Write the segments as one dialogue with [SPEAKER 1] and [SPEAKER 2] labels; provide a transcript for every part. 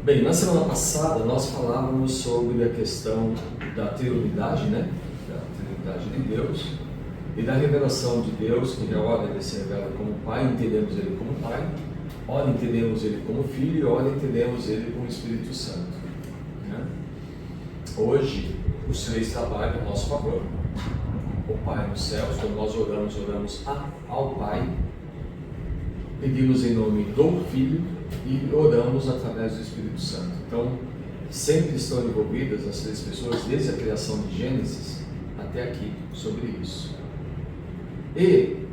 [SPEAKER 1] Bem, na semana passada nós falávamos sobre a questão da triunidade, né? Da triunidade de Deus e da revelação de Deus, que ora ele se revela como Pai, entendemos ele como Pai, ora entendemos ele como Filho e ora entendemos ele como Espírito Santo, né? Hoje o Senhor trabalha a nosso favor. O Pai nos céus, quando nós oramos ao Pai, pedimos em nome do Filho e oramos através do Espírito Santo. Então, sempre estão envolvidas as três pessoas, desde a criação de Gênesis até aqui, sobre isso. E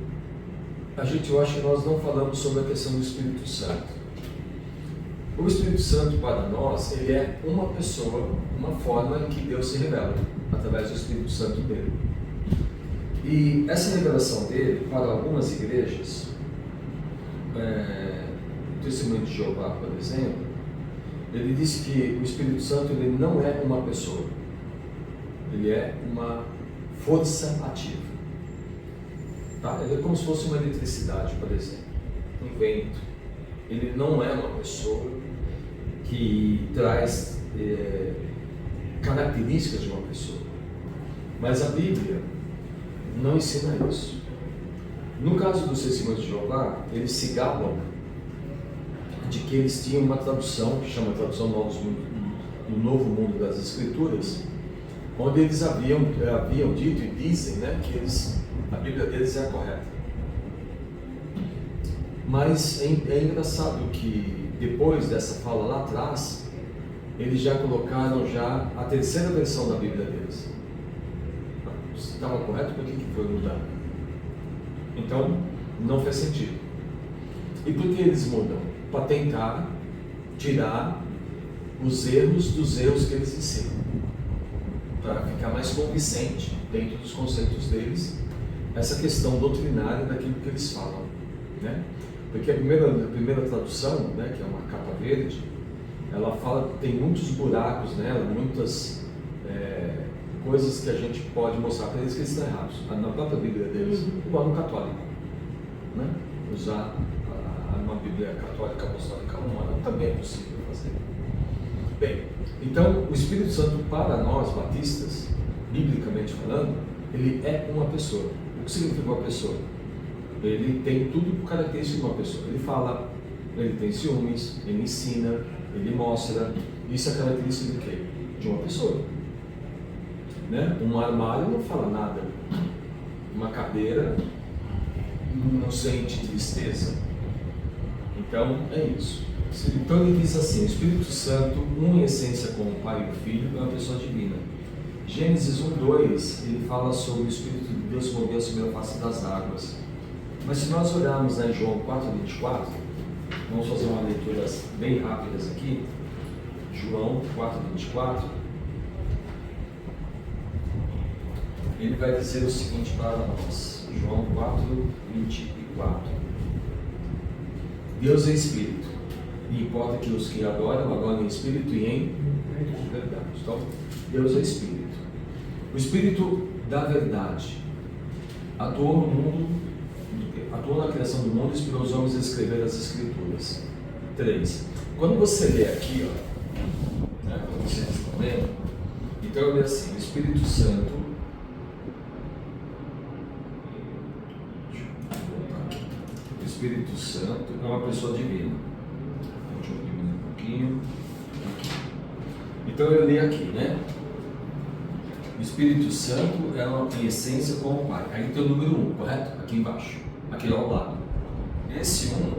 [SPEAKER 1] eu acho que nós não falamos sobre a questão do Espírito Santo. O Espírito Santo para nós, ele é uma pessoa, uma forma em que Deus se revela, através do Espírito Santo dele. E essa revelação dele, para algumas igrejas, o Testemunho de Jeová, por exemplo, ele diz que o Espírito Santo ele não é uma pessoa, ele é uma força ativa, tá? Ele é como se fosse uma eletricidade, por exemplo, um vento. Ele não é uma pessoa que traz características de uma pessoa, mas a Bíblia não ensina isso. No caso dos Testemunhos de Jeová, eles se gabam de que eles tinham uma tradução, que chama tradução do Novo Mundo das Escrituras, onde eles haviam dito e dizem, né, que a Bíblia deles é a correta. Mas é engraçado que depois dessa fala lá atrás, eles já colocaram a terceira versão da Bíblia deles. Se estava correto, por que foi mudar? Então, não faz sentido. E por que eles mudam? Para tentar tirar os erros dos erros que eles ensinam, para ficar mais convincente dentro dos conceitos deles, essa questão doutrinária daquilo que eles falam, né? Porque a primeira tradução, né, que é uma capa verde, ela fala que tem muitos buracos nela, muitas coisas que a gente pode mostrar para eles que eles estão errados, na própria Bíblia deles, igual no católico, né? Usar uma Bíblia católica apostólica romana também é possível fazer. Bem, então o Espírito Santo para nós batistas, biblicamente falando, ele é uma pessoa. O que significa uma pessoa? Ele tem tudo característico de uma pessoa. Ele fala, ele tem ciúmes, ele ensina, ele mostra. Isso é característica de quê? De uma pessoa, né? Um armário não fala nada, uma cadeira não sente tristeza. Então é isso. Então ele diz assim: o Espírito Santo, um em essência com o Pai e o Filho, é uma pessoa divina. Gênesis 1:2, ele fala sobre o Espírito de Deus mover sobre a face das águas. Mas se nós olharmos em João 4:24, vamos fazer uma leitura bem rápidas aqui. João 4:24, ele vai dizer o seguinte para nós. João 4:24. Deus é Espírito, e importa que os que adoram, adorem em Espírito e em verdade. Então, Deus é Espírito. O Espírito da verdade atuou no mundo, atuou na criação do mundo e inspirou os homens a escrever as Escrituras. 3. Quando você lê aqui, né, quando vocês estão lendo, então eu leio assim: o Espírito Santo é uma pessoa divina. Deixa eu diminuir um pouquinho. Então eu li aqui, né? O Espírito Santo é uma em essência com o Pai. Aí tem o número 1, correto? Aqui embaixo, aqui ao lado. Esse 1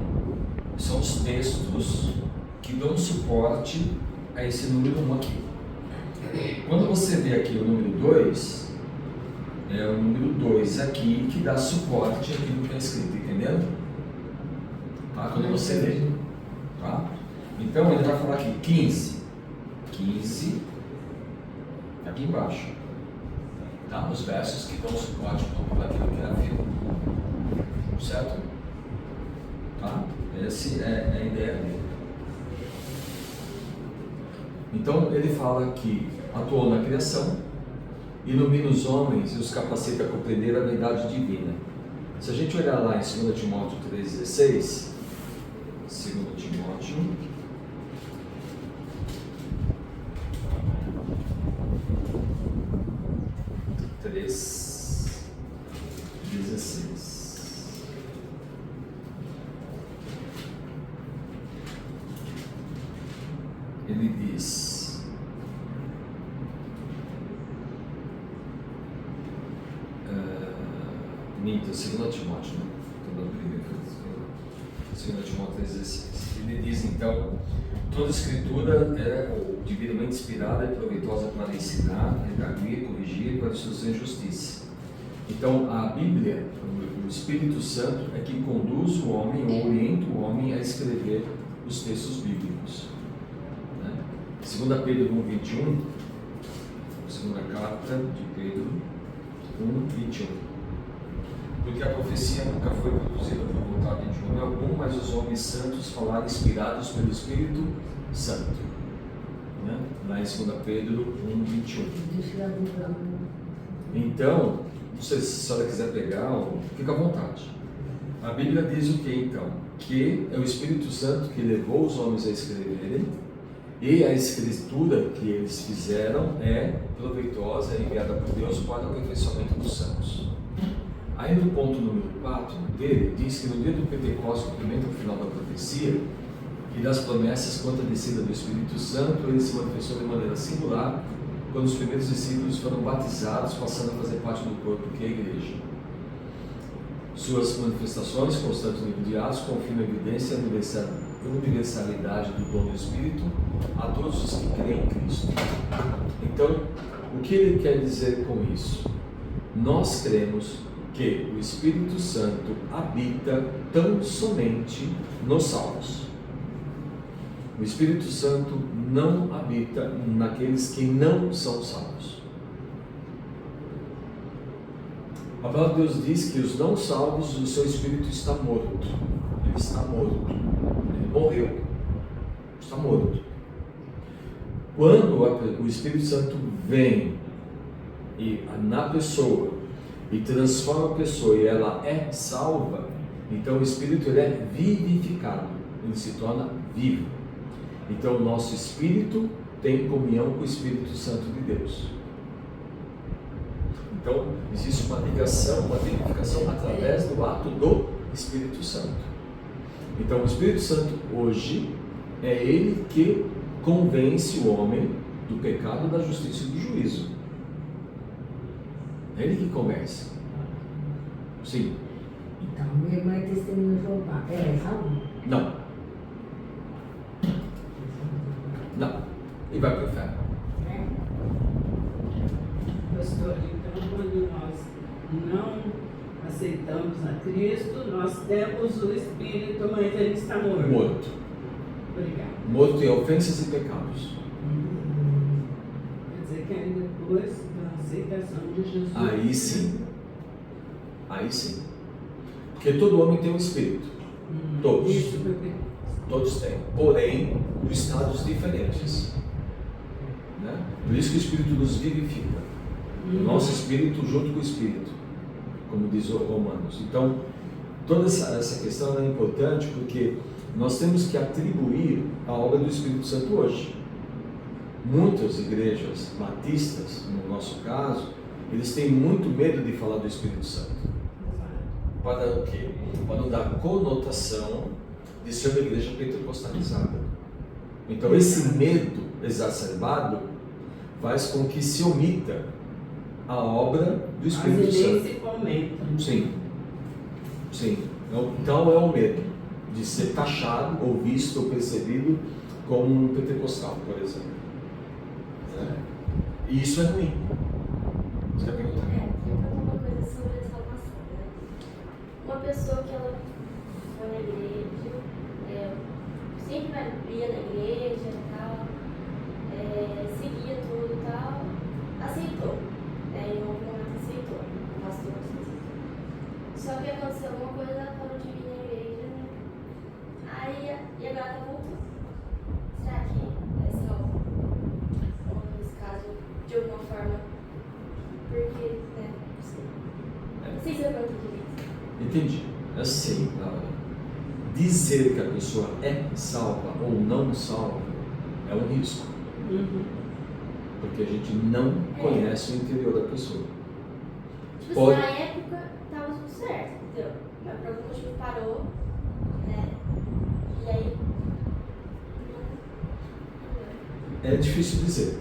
[SPEAKER 1] são os textos que dão suporte a esse número 1 aqui. Quando você vê aqui o número 2, é o número 2 aqui que dá suporte àquilo que é escrito, entendeu? Tá? Quando você lê, tá? Então ele vai falar aqui 15 aqui embaixo, tá? Os versos que dão suporte para aquilo que era vivo, certo? Tá? Essa é a ideia dele. Então ele fala que atuou na criação, ilumina os homens e os capacita a compreender a verdade divina. Se a gente olhar lá em 2 Timóteo 3,16, 2 Timóteo 16. Ele diz: minta, 2 Timóteo, né? 2 Timóteo 3,16. Ele diz então: toda escritura é divinamente inspirada e proveitosa para ensinar, redarguir, corrigir e para instrução em justiça. Então a Bíblia, o Espírito Santo, é que conduz o homem ou orienta o homem a escrever os textos bíblicos. 2 Pedro 1,21, segunda carta de Pedro 1,21. Porque a profecia nunca foi produzida por vontade de homem algum, mas os homens santos falaram inspirados pelo Espírito Santo. Lá em 2 Pedro 1,21. Então, não sei se a senhora quiser pegar, fica à vontade. A Bíblia diz o que então? Que é o Espírito Santo que levou os homens a escreverem, e a escritura que eles fizeram é proveitosa e enviada por Deus para o aperfeiçoamento dos santos. Aí no ponto número 4 dele, diz que no dia do Pentecostes, cumprimento o final da profecia, e das promessas quanto à descida do Espírito Santo, ele se manifestou de maneira singular, quando os primeiros discípulos foram batizados, passando a fazer parte do corpo que é a igreja. Suas manifestações, constantes nível de atos, confirmam a evidência e a universalidade do dom do Espírito a todos os que creem em Cristo. Então, o que ele quer dizer com isso? Nós cremos que o Espírito Santo habita tão somente nos salvos. O Espírito Santo não habita naqueles que não são salvos. A palavra de Deus diz que os não salvos, o seu espírito está morto. Ele está morto. Ele morreu. Está morto. Quando o Espírito Santo vem na pessoa e transforma a pessoa e ela é salva, então o Espírito ele é vivificado. Ele se torna vivo. Então o nosso espírito tem comunhão com o Espírito Santo de Deus. Então existe uma ligação, uma vivificação através do ato do Espírito Santo. Então o Espírito Santo hoje é ele que convence o homem do pecado, da justiça e do juízo. É ele que convence. Sim.
[SPEAKER 2] Então, minha irmã é testemunha de Jeová. Ela é salva?
[SPEAKER 1] Não. Não. E vai para o inferno.
[SPEAKER 3] Pastor, então quando nós não aceitamos a Cristo, nós temos o Espírito, mas ele está morto.
[SPEAKER 1] Morto.
[SPEAKER 3] Obrigada.
[SPEAKER 1] Morto em ofensas e pecados.
[SPEAKER 3] Quer dizer que aí depois da aceitação de Jesus...
[SPEAKER 1] Aí sim. Aí sim. Porque todo homem tem um espírito. Todos.
[SPEAKER 3] Isso, bebê.
[SPEAKER 1] Todos têm. Porém, em estados diferentes. Né? Por isso que o Espírito nos vivifica. O nosso espírito junto com o Espírito. Como diz o Romanos. Então, toda essa questão é importante porque nós temos que atribuir a obra do Espírito Santo hoje. Muitas igrejas batistas, no nosso caso, eles têm muito medo de falar do Espírito Santo. Para o quê? Para não dar conotação de ser uma igreja pentecostalizada. Então esse medo exacerbado faz com que se omita a obra do Espírito Santo.
[SPEAKER 3] Principalmente.
[SPEAKER 1] Sim. Sim. Então é o medo de ser taxado, ou visto, ou percebido como um pentecostal, por exemplo. E isso é ruim. Você quer perguntar?
[SPEAKER 4] Uma coisa sobre a salvação, né? Uma pessoa que ela foi na igreja, sempre ia na igreja e tal, seguia tudo e tal, aceitou. Em algum momento aceitou, o pastor aceitou. Só que aconteceu alguma coisa, ela parou de vir na igreja, né? Aí, e agora tá voltando. Será que é salvo? Ou nesse caso, de alguma forma, porque, né, não sei se eu pergunto direito.
[SPEAKER 1] Entendi. Assim, dizer que a pessoa é salva ou não salva é um risco. Porque a gente não conhece o interior da pessoa.
[SPEAKER 4] Tipo
[SPEAKER 1] Pode...
[SPEAKER 4] assim, na época tava tudo certo. mas por algum motivo parou, né? E aí.
[SPEAKER 1] É difícil dizer.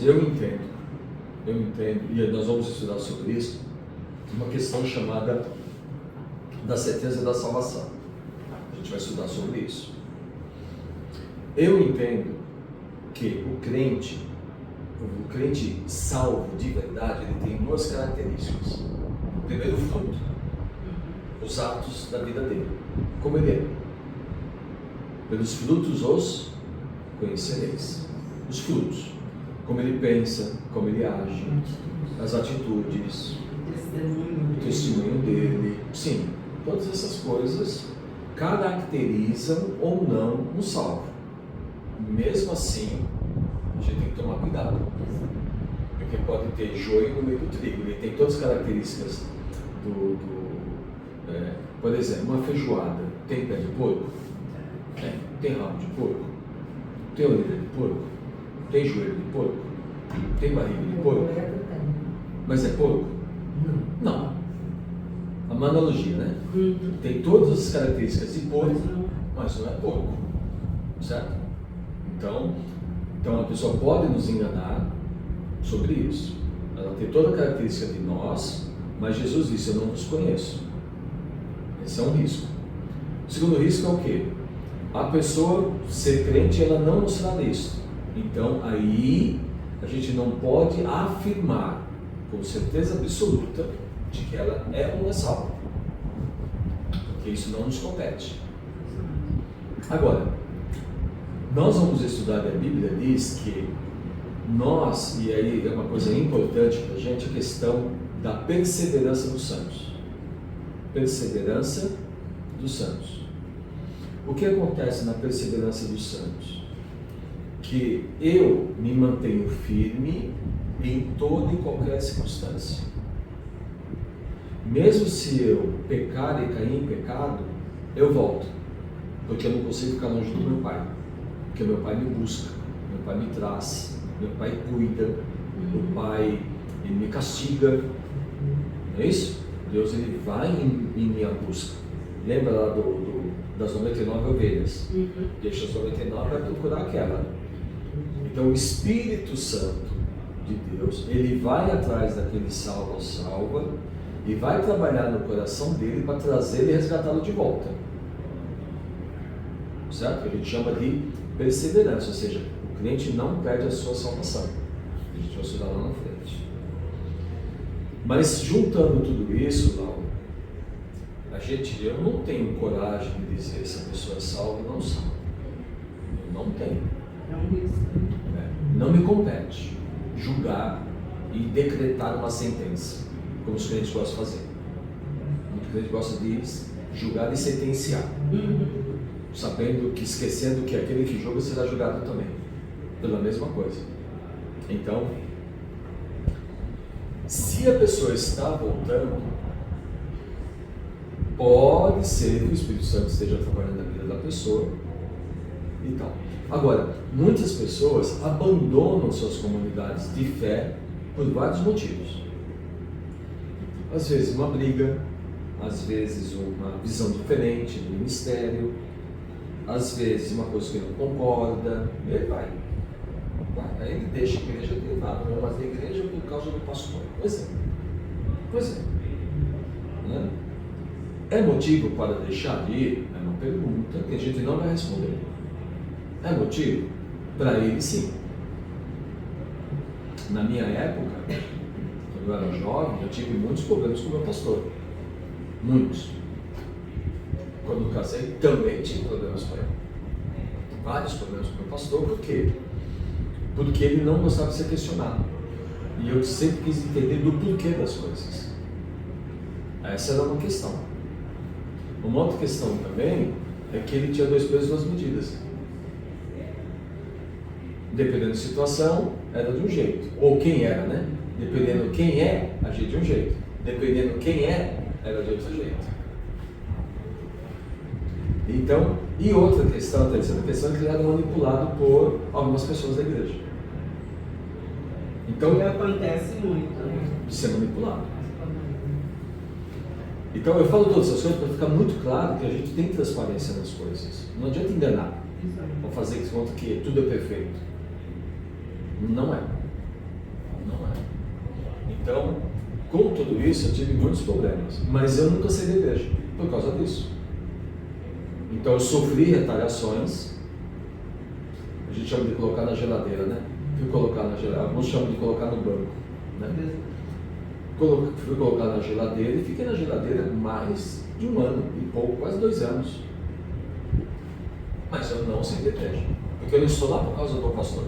[SPEAKER 1] Eu entendo, e nós vamos estudar sobre isso, uma questão chamada da certeza da salvação. A gente vai estudar sobre isso. Eu entendo que o crente salvo de verdade, ele tem duas características. Primeiro, o fruto, os atos da vida dele, como ele é. Pelos frutos os conhecereis. Os frutos, como ele pensa, como ele age, as atitudes, o testemunho dele, sim, todas essas coisas caracterizam ou não um salvo. Mesmo assim, a gente tem que tomar cuidado, porque pode ter joio no meio do trigo. Ele tem todas as características por exemplo, uma feijoada tem pé de porco? Tem rabo de porco? Tem orelha de porco? Tem joelho de porco? Tem barriga de porco? Mas é porco? Não. É uma analogia, né? Tem todas as características de porco, mas não é porco. Certo? Então a pessoa pode nos enganar sobre isso. Ela tem toda a característica de nós, mas Jesus disse: eu não vos conheço. Esse é um risco. O segundo risco é o quê? A pessoa ser crente, ela não mostrar isso. Então aí a gente não pode afirmar com certeza absoluta de que ela é ou não é salva, porque isso não nos compete. Agora, nós vamos estudar, a Bíblia diz que nós, e aí é uma coisa importante para a gente, a questão da perseverança dos santos. Perseverança dos santos. O que acontece na perseverança dos santos? Que eu me mantenho firme em toda e qualquer circunstância. Mesmo se eu pecar e cair em pecado, eu volto, porque eu não consigo ficar longe do meu Pai. Porque meu Pai me busca, meu Pai me traz, meu Pai cuida, meu Pai ele me castiga. Não é isso? Deus ele vai em minha busca. Lembra lá das 99 ovelhas? Deixa as 99 para procurar aquela. Então o Espírito Santo de Deus, ele vai atrás daquele salvo ou salva e vai trabalhar no coração dele para trazê-lo e resgatá-lo de volta. Certo? A gente chama de perseverança, ou seja, o crente não perde a sua salvação. A gente vai estudar lá na frente. Mas juntando tudo isso, Laura, eu não tenho coragem de dizer se a pessoa é salva ou não salva. Eu não tenho.
[SPEAKER 3] É um risco.
[SPEAKER 1] Não me compete julgar e decretar uma sentença, como os crentes gostam de fazer. O crente gosta de julgar e sentenciar, sabendo que, esquecendo que aquele que julga será julgado também, pela mesma coisa. Então, se a pessoa está voltando, pode ser que o Espírito Santo esteja trabalhando na vida da pessoa e tal. Agora, muitas pessoas abandonam suas comunidades de fé por vários motivos. Às vezes uma briga, às vezes uma visão diferente do ministério, às vezes uma coisa que ele não concorda, e ele vai. Aí ele deixa a igreja dele lá, não vai ter igreja por causa do pastor. Pois é. Né? É motivo para deixar de ir? É uma pergunta que a gente não vai responder. É motivo? Para ele, sim. Na minha época, quando eu era jovem, eu tive muitos problemas com o meu pastor. Muitos. Quando eu casei, também tive problemas com ele. Vários problemas com o meu pastor, por quê? Porque ele não gostava de ser questionado. E eu sempre quis entender do porquê das coisas. Essa era uma questão. Uma outra questão também é que ele tinha 2 pesos e 2 medidas. Dependendo da situação, era de um jeito. Ou quem era, né? Dependendo quem é, agia de um jeito. Dependendo quem é, era de outro jeito. Então, e outra questão, a terceira questão, é que ele era manipulado por algumas pessoas da igreja. Então,
[SPEAKER 3] acontece muito, né?
[SPEAKER 1] De ser manipulado. Então eu falo todas essas coisas para ficar muito claro que a gente tem transparência nas coisas. Não adianta enganar. Ou fazer de conta que tudo é perfeito. Não é. Não é. Então, com tudo isso, eu tive muitos problemas. Mas eu nunca saí da igreja por causa disso. Então eu sofri retaliações. A gente chama de colocar na geladeira, né? Fui colocar na geladeira. Alguns chamam de colocar no banco, né? Fui colocar na geladeira e fiquei na geladeira mais de 1 ano e pouco, quase 2 anos. Mas eu não saí da igreja. Porque eu não estou lá por causa do pastor.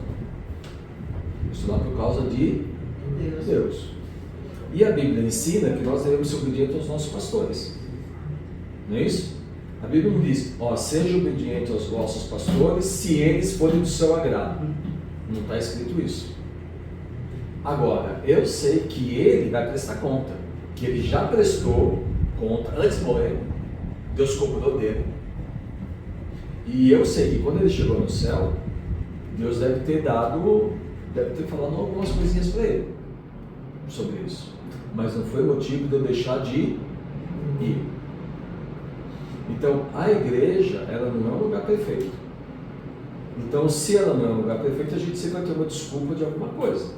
[SPEAKER 1] Eu estou lá por causa de Deus. E a Bíblia ensina que nós devemos ser obedientes aos nossos pastores. Não é isso? A Bíblia não diz, seja obediente aos vossos pastores se eles forem do seu agrado. Não está escrito isso. Agora, eu sei que ele vai prestar conta. Que ele já prestou conta antes de morrer. Deus cobrou dele. E eu sei que quando ele chegou no céu, Deus deve ter falado algumas coisinhas para ele sobre isso. Mas não foi motivo de eu deixar de ir. Então, a igreja, ela não é um lugar perfeito. Então, se ela não é um lugar perfeito, a gente sempre vai ter uma desculpa de alguma coisa.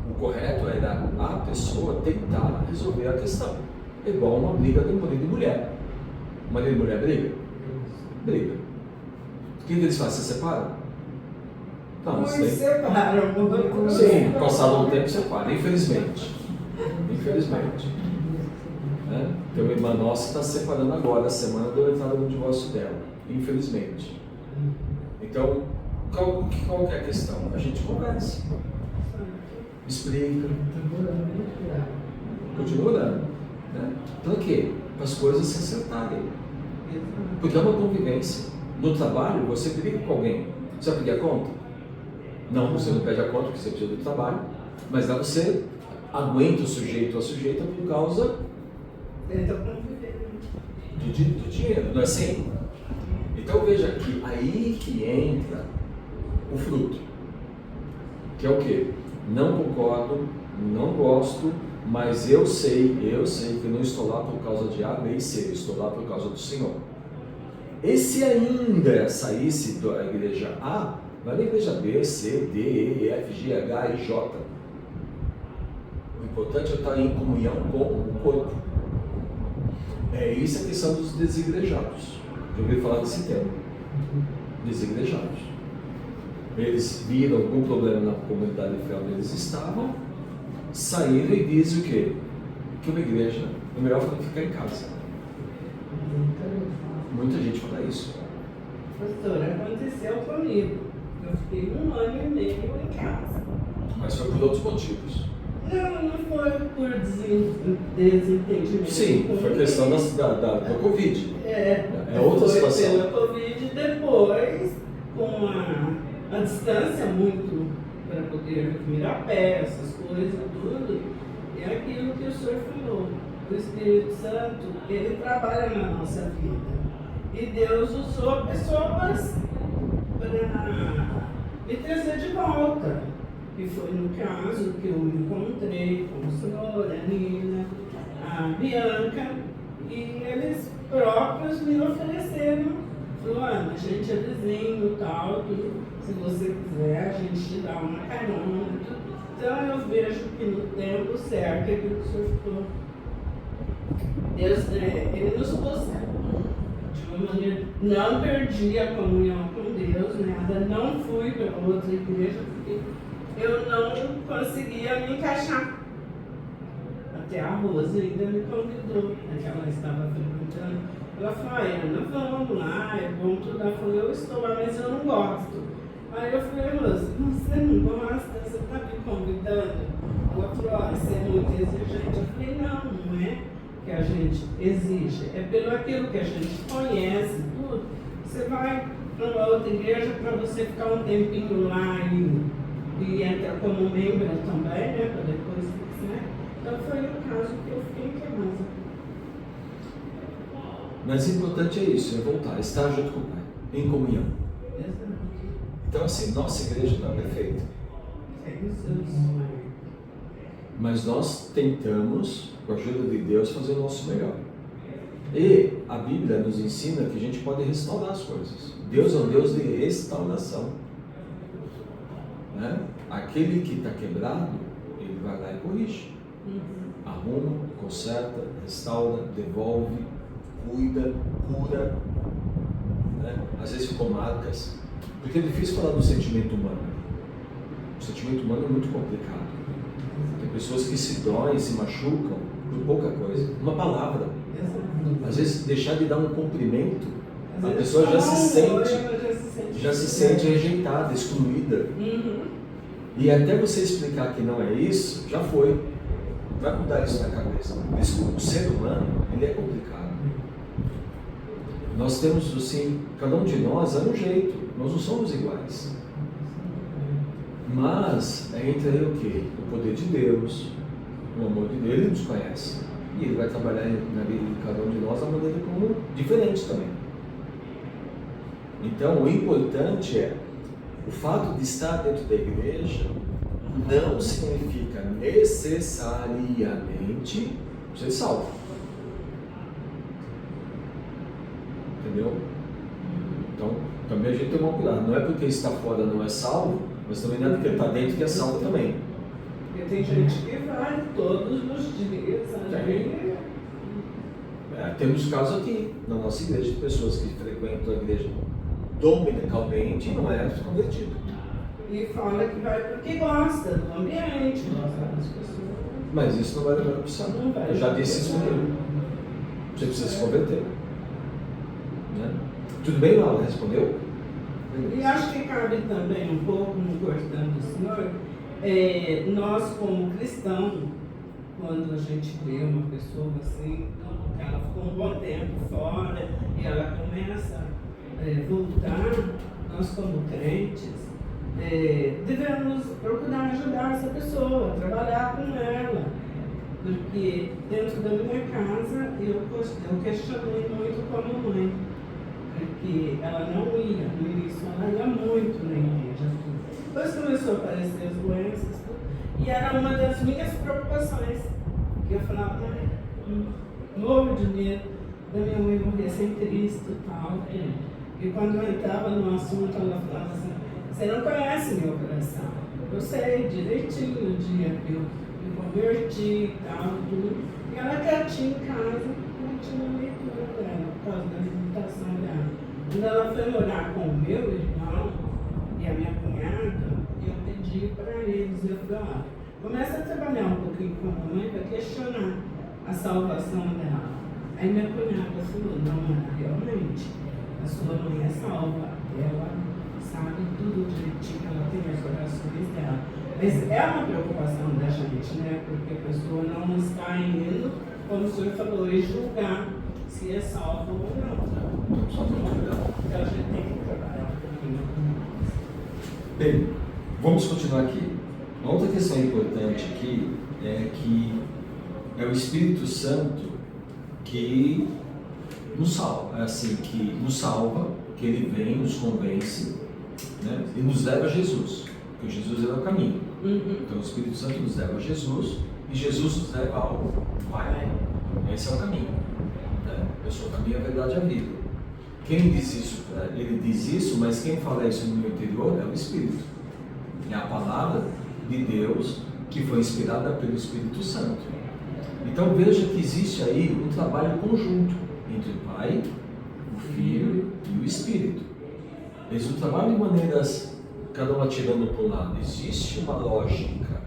[SPEAKER 1] O correto é a pessoa tentar resolver a questão. É igual uma briga de marido e mulher. Marido e mulher briga? Briga. O que eles fazem? Se separam? Não,
[SPEAKER 3] se separam.
[SPEAKER 1] Sim, passado um tempo separa, infelizmente. Infelizmente. Né? Tem uma irmã nossa que está se separando agora, a semana deu entrada no divórcio dela, infelizmente. Então, qual que é a questão? A gente conversa, explica, continua orando, né? Para quê? Para as coisas se acertarem. Porque é uma convivência. No trabalho, você briga com alguém. Você vai pedir a conta? Não, você não pede a conta porque você precisa do trabalho, mas lá você aguenta o sujeito ou a sujeita por causa do dinheiro, não é assim? Então veja que aí que entra o fruto, que é o quê? Não concordo, não gosto, mas eu sei que não estou lá por causa de A, B e C, eu estou lá por causa do Senhor. E se ainda saísse da igreja A, vai na igreja B, C, D, E, F, G, H e J. O importante é estar em comunhão com o corpo. É isso a questão dos desigrejados. Eu ouvi falar desse termo. Desigrejados. Eles viram algum problema na comunidade de fé onde eles estavam, saíram e dizem o quê? Que uma igreja é melhor ficar em casa. Muita gente fala isso.
[SPEAKER 3] Pastor, aconteceu comigo. Eu fiquei 1 ano e meio em casa.
[SPEAKER 1] Mas foi por outros motivos.
[SPEAKER 3] Não foi por desentendimento.
[SPEAKER 1] Sim, foi questão da Covid. É outra
[SPEAKER 3] foi
[SPEAKER 1] situação.
[SPEAKER 3] Pela Covid, depois, com a distância muito para poder vir a pé, essas coisas, tudo, é aquilo que o senhor falou. O Espírito Santo, ele trabalha na nossa vida. E Deus usou pessoas para me trazer de volta. E foi no caso que eu me encontrei com o senhor, a Nina, a Bianca, e eles próprios me ofereceram. Falaram, a gente é vizinho, tal, tudo. Se você quiser, a gente te dá uma carona. Tudo. Então eu vejo que no tempo certo, aquilo que o senhor falou, Deus, ele nos busca. De uma maneira, não perdi a comunhão com Deus, nada, não fui para outra igreja, porque eu não conseguia me encaixar. Até a Rosa ainda me convidou, né, que ela estava frequentando. Ela falou, Ana, vamos lá, é bom tudo. Ela falou, eu estou lá, mas eu não gosto. Aí eu falei, Rosa, você não gosta? Você está me convidando? Ela falou, você é muito exigente. Eu falei, não é que a gente exige, é pelo aquilo que a gente conhece, tudo. Você vai para uma outra igreja para você ficar um tempinho lá e entrar como membro também, né? Para depois, né? Então foi o caso que eu fiquei em casa.
[SPEAKER 1] Mas o importante é isso, é voltar, estar junto com o Pai, em comunhão.
[SPEAKER 3] Exato.
[SPEAKER 1] Então assim, nossa igreja não é perfeita.
[SPEAKER 3] É isso.
[SPEAKER 1] Mas nós tentamos, com a ajuda de Deus, fazer o nosso melhor. E a Bíblia nos ensina que a gente pode restaurar as coisas. Deus é um Deus de restauração. Né? Aquele que está quebrado, ele vai lá e corrige. Arruma, conserta, restaura, devolve, cuida, cura. Né? Às vezes ficam marcas. Porque é difícil falar do sentimento humano. O sentimento humano é muito complicado. Tem pessoas que se doem, se machucam por pouca coisa. Uma palavra. Às vezes deixar de dar um cumprimento, a pessoa já se sente rejeitada, excluída. E até você explicar que não é isso, já foi. Vai mudar isso na cabeça. O ser humano, ele é complicado. Nós temos, assim, cada um de nós é um jeito. Nós não somos iguais. Mas entra aí o quê? O poder de Deus, o amor de Deus, ele nos conhece. E ele vai trabalhar na vida de cada um de nós da maneira como diferente também. Então, o importante é, o fato de estar dentro da igreja não significa necessariamente ser salvo. Entendeu? Então, também a gente tem uma cuidado. Não é porque está fora não é salvo, mas também não é porque está dentro que é salvo também.
[SPEAKER 3] Porque tem gente que vai todos os dias.
[SPEAKER 1] Temos casos aqui, na nossa igreja, de pessoas que frequentam a igreja dominicalmente e não é convertido.
[SPEAKER 3] E fala que vai porque gosta do ambiente, gosta das pessoas.
[SPEAKER 1] Mas isso não vai levar para o céu. Eu já disse isso mesmo. Você precisa se converter. Né? Tudo bem, Laura? Respondeu?
[SPEAKER 3] E acho que cabe também um pouco, no cortando do senhor, nós como cristãos, quando a gente vê uma pessoa assim, ela ficou um bom tempo fora e ela começa a voltar, nós como crentes, devemos procurar ajudar essa pessoa, trabalhar com ela, porque dentro da minha casa eu questionei muito com a mamãe, porque ela não ia, no início ela ia muito na igreja. Depois começou a aparecer as doenças, e era uma das minhas preocupações, que eu falava, morro de medo da minha mãe morrer sem Cristo e tal. E quando eu entrava no assunto, ela falava assim, você não conhece meu coração. Eu sei direitinho o dia que eu me converti e tal, tudo. E ela quietinha em casa, não tinha leitura dela, por causa da limitação dela. Quando ela foi morar com o meu irmão e a minha cunhada, eu pedi para eles, eu falei, começa a trabalhar um pouquinho com a mamãe para questionar a salvação dela. Aí minha cunhada falou, não, realmente, a sua mãe é salva, ela sabe tudo direitinho, ela tem as orações dela. Mas é uma preocupação da gente, né? Porque a pessoa não está indo, como o senhor falou, e julgar se é salva ou não. Então a gente tem que trabalhar um pouquinho com nós.
[SPEAKER 1] Bem, vamos continuar aqui. Uma outra questão importante aqui é que é o Espírito Santo que nos salva, que ele vem, nos convence, né, e nos leva a Jesus, porque Jesus é o caminho. Então o Espírito Santo nos leva a Jesus e Jesus nos leva ao Pai. Esse é o caminho. Né? Eu sou o caminho, a verdade e a vida. Quem diz isso? Ele diz isso, mas quem fala isso no meu interior é o Espírito. É a palavra de Deus que foi inspirada pelo Espírito Santo. Então veja que existe aí um trabalho conjunto entre o Pai, o Filho e o Espírito. Eles não trabalham de maneiras, cada um atirando para um lado. Existe uma lógica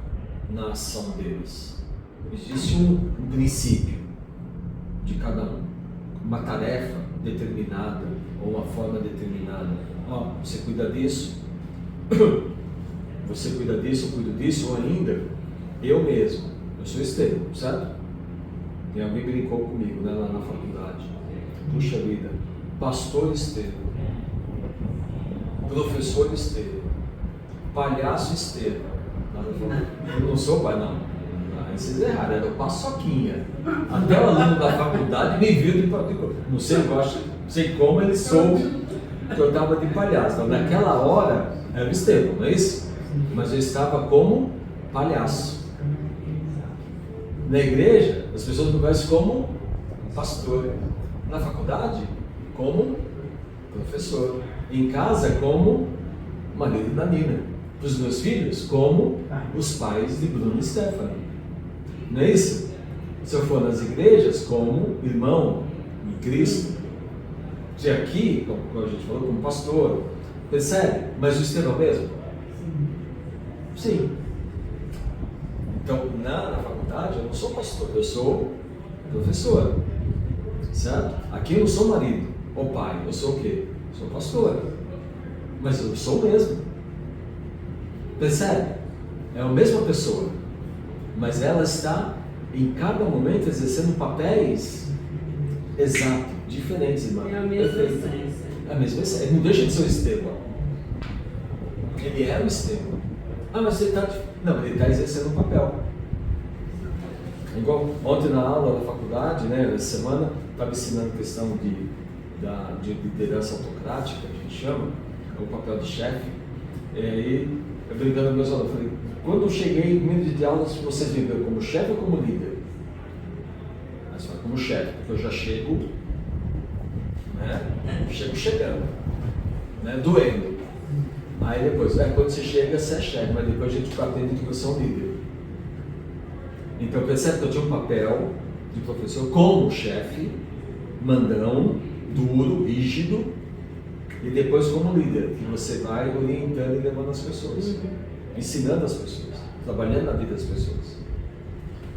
[SPEAKER 1] na ação deles. Existe um princípio de cada um. Uma tarefa determinada ou uma forma determinada. Você cuida disso, você cuida disso, eu cuido disso, ou ainda, eu mesmo, eu sou Estevão, certo? E alguém brincou comigo, né, lá na faculdade. Puxa vida, pastor Estevão, professor Estevão, palhaço Estevão. Eu não sou pai, não. Vocês erraram, era o Paçoquinha. Até o aluno da faculdade me viu de palhaço. Não sei como ele soube que eu estava de palhaço. Então, naquela hora era o Estevão, não é isso? Mas eu estava como palhaço. Na igreja, as pessoas me conhecem como pastor. Na faculdade, como professor. Em casa, como marido da Nina. Para os meus filhos, como os pais de Bruno e Stephanie. Não é isso? Se eu for nas igrejas, como irmão em Cristo. Se aqui, como a gente falou, como pastor. Percebe? Mas o Estevão mesmo? Sim. Então, na faculdade, eu não sou pastor, eu sou professor. Certo? Aqui eu não sou marido ou pai, eu sou o quê? Eu sou pastor. Mas eu sou o mesmo. Percebe? É a mesma pessoa. Mas ela está, em cada momento, exercendo papéis exatos, diferentes, irmão.
[SPEAKER 3] É a mesma
[SPEAKER 1] Perfeito.
[SPEAKER 3] essência.
[SPEAKER 1] É a mesma essência. Ele não deixa de ser o Estevão. Ele é o Estevão. Ah, mas ele está... Não, ele está exercendo um papel. Igual ontem na aula da faculdade, né, essa semana, estava ensinando questão de liderança autocrática, a gente chama, é o papel de chefe. E eu brincando com meus alunos, eu falei, quando eu cheguei no meio de aulas, vocês viveram como chefe ou como líder? Mas foi como chefe, porque eu já chego, né, chego chegando, né, doendo. Aí depois, quando você chega, você é chefe, mas depois a gente aprende que você é um líder. Então percebe que eu tinha um papel de professor como chefe, mandão, duro, rígido, e depois como líder, que você vai orientando e levando as pessoas, ensinando as pessoas, trabalhando na vida das pessoas.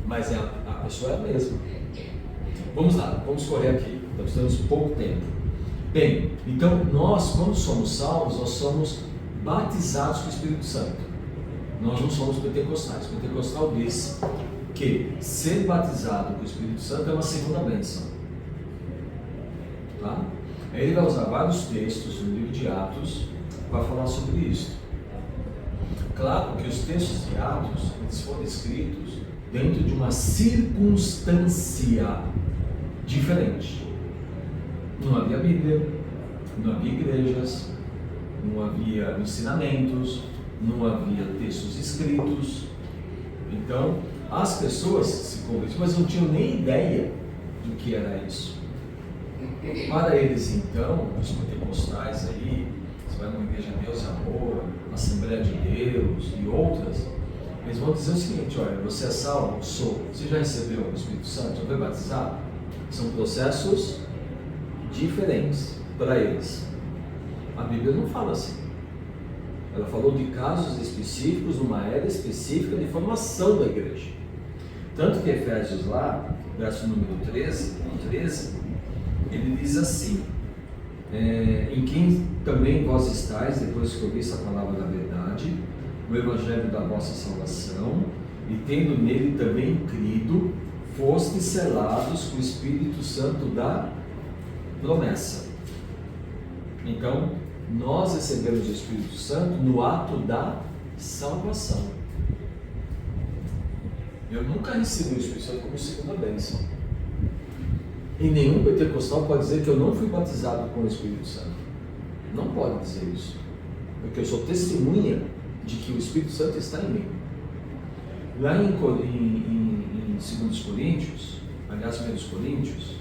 [SPEAKER 1] Mas a pessoa é a mesma. Vamos lá, vamos correr aqui, nós temos pouco tempo. Bem, então nós, quando somos salvos, nós somos batizados com o Espírito Santo. Nós não somos pentecostais. O pentecostal diz que ser batizado com o Espírito Santo é uma segunda bênção. Tá? Aí ele vai usar vários textos no livro de Atos para falar sobre isso. Claro que os textos de Atos, eles foram escritos dentro de uma circunstância diferente. Não havia Bíblia, não havia igrejas, não havia ensinamentos, não havia textos escritos. Então, as pessoas se convertiam, mas não tinham nem ideia do que era isso. Para eles, então, os pentecostais aí, você vai numa igreja de Deus e Amor, Assembleia de Deus e outras, eles vão dizer o seguinte: olha, você é salvo? Sou. Você já recebeu o Espírito Santo? Já foi batizado? São processos diferentes para eles. A Bíblia não fala assim. Ela falou de casos específicos, numa era específica de formação da igreja. Tanto que Efésios lá, verso número 13, ele diz assim: em quem também vós estáis, depois que ouviste a palavra da verdade, o evangelho da vossa salvação, e tendo nele também crido, fostes selados com o Espírito Santo da promessa. Então, nós recebemos o Espírito Santo no ato da salvação. Eu nunca recebi o Espírito Santo como segunda bênção. E nenhum pentecostal pode dizer que eu não fui batizado com o Espírito Santo. Não pode dizer isso. Porque eu sou testemunha de que o Espírito Santo está em mim. Lá em 2 Coríntios, aliás, 1 Coríntios,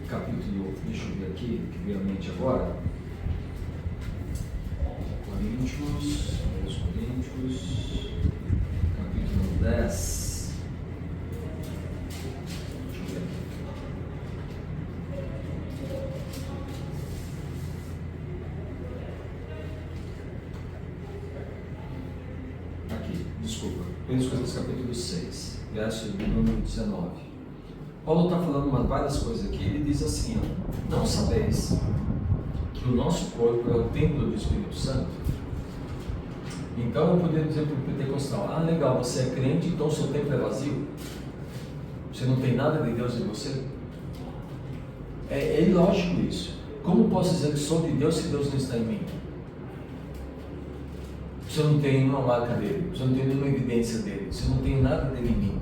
[SPEAKER 1] capítulo, deixa eu ver aqui, que veio à mente agora. Coríntios, capítulo 10. Deixa eu ver aqui. Desculpa. 1 Coríntios capítulo 6, verso número 19. Paulo está falando várias coisas aqui. Ele diz assim: ó, não sabeis que o nosso corpo é o templo do Espírito Santo? Então eu poderia dizer para o pentecostal: ah, legal, você é crente, então o seu templo é vazio? Você não tem nada de Deus em você? É ilógico isso. Como posso dizer que sou de Deus se Deus não está em mim? Você não tem nenhuma marca dele, você não tem nenhuma evidência dele, você não tem nada dele em mim.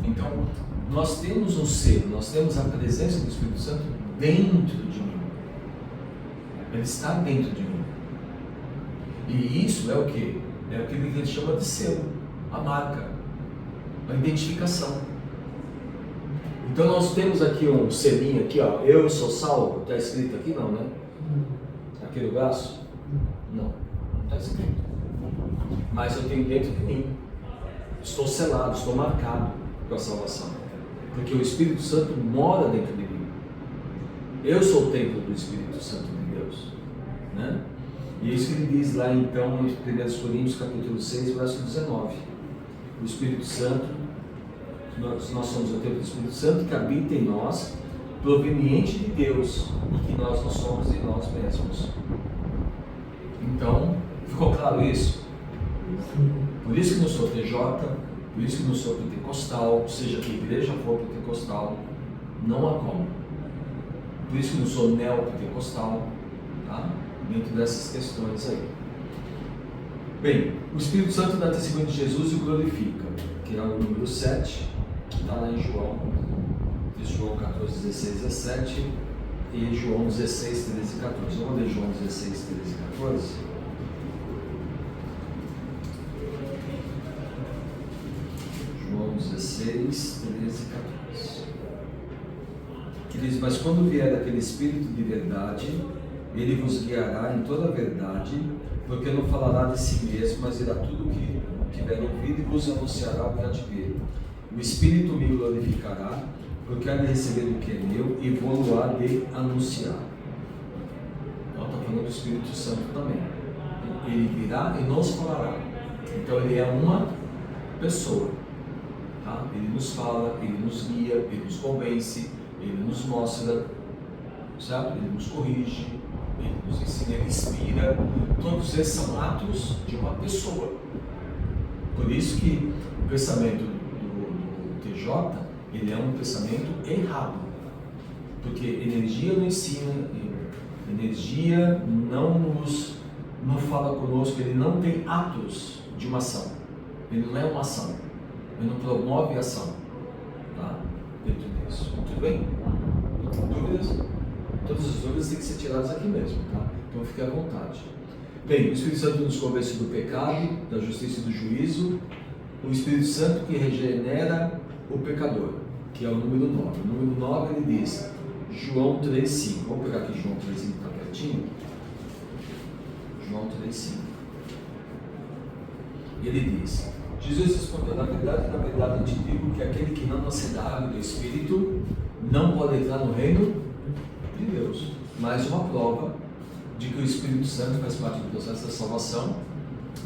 [SPEAKER 1] Então, nós temos um ser, nós temos a presença do Espírito Santo dentro de mim. Ele está dentro de mim. E isso é o que? É o que a gente chama de selo, a marca. a identificação. Então nós temos aqui um selinho aqui, ó, eu sou salvo, está escrito aqui não, né? Aqui no braço? Não, não está escrito. Mas eu tenho dentro de mim, estou selado, estou marcado com a salvação, porque o Espírito Santo mora dentro de mim. Eu sou o templo do Espírito Santo de Deus, né? E é isso que ele diz lá então em 1 Coríntios capítulo 6, verso 19. O Espírito Santo, nós somos o templo do Espírito Santo que habita em nós, proveniente de Deus, e que nós não somos em nós mesmos. Então, ficou claro isso? Por isso que não sou TJ, por isso que não sou pentecostal, seja que igreja for pentecostal, não há como. Por isso que não sou neopentecostal, tá? Dentro dessas questões aí. Bem, o Espírito Santo dá testemunho de Jesus e o glorifica, que é o número 7, que está lá em João 14, 16, 17 e João 16, 13 e 14. Vamos ler João 16, 13 e 14. João 16, 13 e 14. Que diz: mas quando vier aquele Espírito de verdade, ele vos guiará em toda a verdade, porque não falará de si mesmo, mas dirá tudo o que tiver ouvido e vos anunciará o que há de ver. O Espírito me glorificará, porque há de receber o que é meu e vou-lo há de anunciar. Então está falando do Espírito Santo também. Ele virá e nos falará. Então ele é uma pessoa, tá? Ele nos fala, ele nos guia, ele nos convence, ele nos mostra, certo? Ele nos corrige, ele nos ensina, ele inspira. Todos esses são atos de uma pessoa. Por isso que o pensamento do TJ, ele é um pensamento errado, porque energia não ensina, energia não fala conosco, ele não tem atos de uma ação, ele não é uma ação, ele não promove a ação, tá? Dentro disso, tudo bem? Dúvidas? Todas as dúvidas têm que ser tiradas aqui mesmo, tá? Então fique à vontade. Bem, o Espírito Santo nos convence do pecado, da justiça e do juízo. O Espírito Santo que regenera o pecador, que é o número 9. O número 9 ele diz, João 3,5. Vamos pegar aqui João 3,5 que está pertinho. João 3,5. Ele diz: Jesus respondeu: na verdade eu te digo que aquele que não nascer da água e do Espírito não pode entrar no reino de Deus. Mais uma prova de que o Espírito Santo faz parte do processo da salvação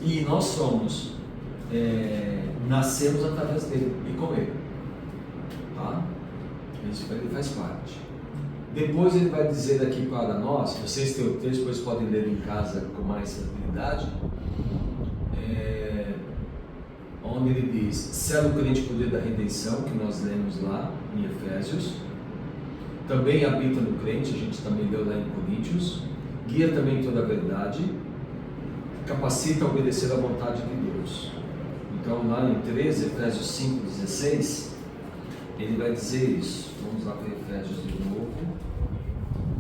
[SPEAKER 1] e nós somos, nascemos através dele e com ele, tá? Isso ele faz parte. Depois ele vai dizer aqui para nós, vocês têm o texto, depois podem ler em casa com mais tranquilidade, onde ele diz: sela o crente por poder da redenção, que nós lemos lá em Efésios, também habita no crente, a gente também leu lá em Coríntios, guia também toda a verdade, capacita a obedecer à vontade de Deus. Então lá em 13, Efésios 5,16, ele vai dizer isso. Vamos lá para Efésios de novo,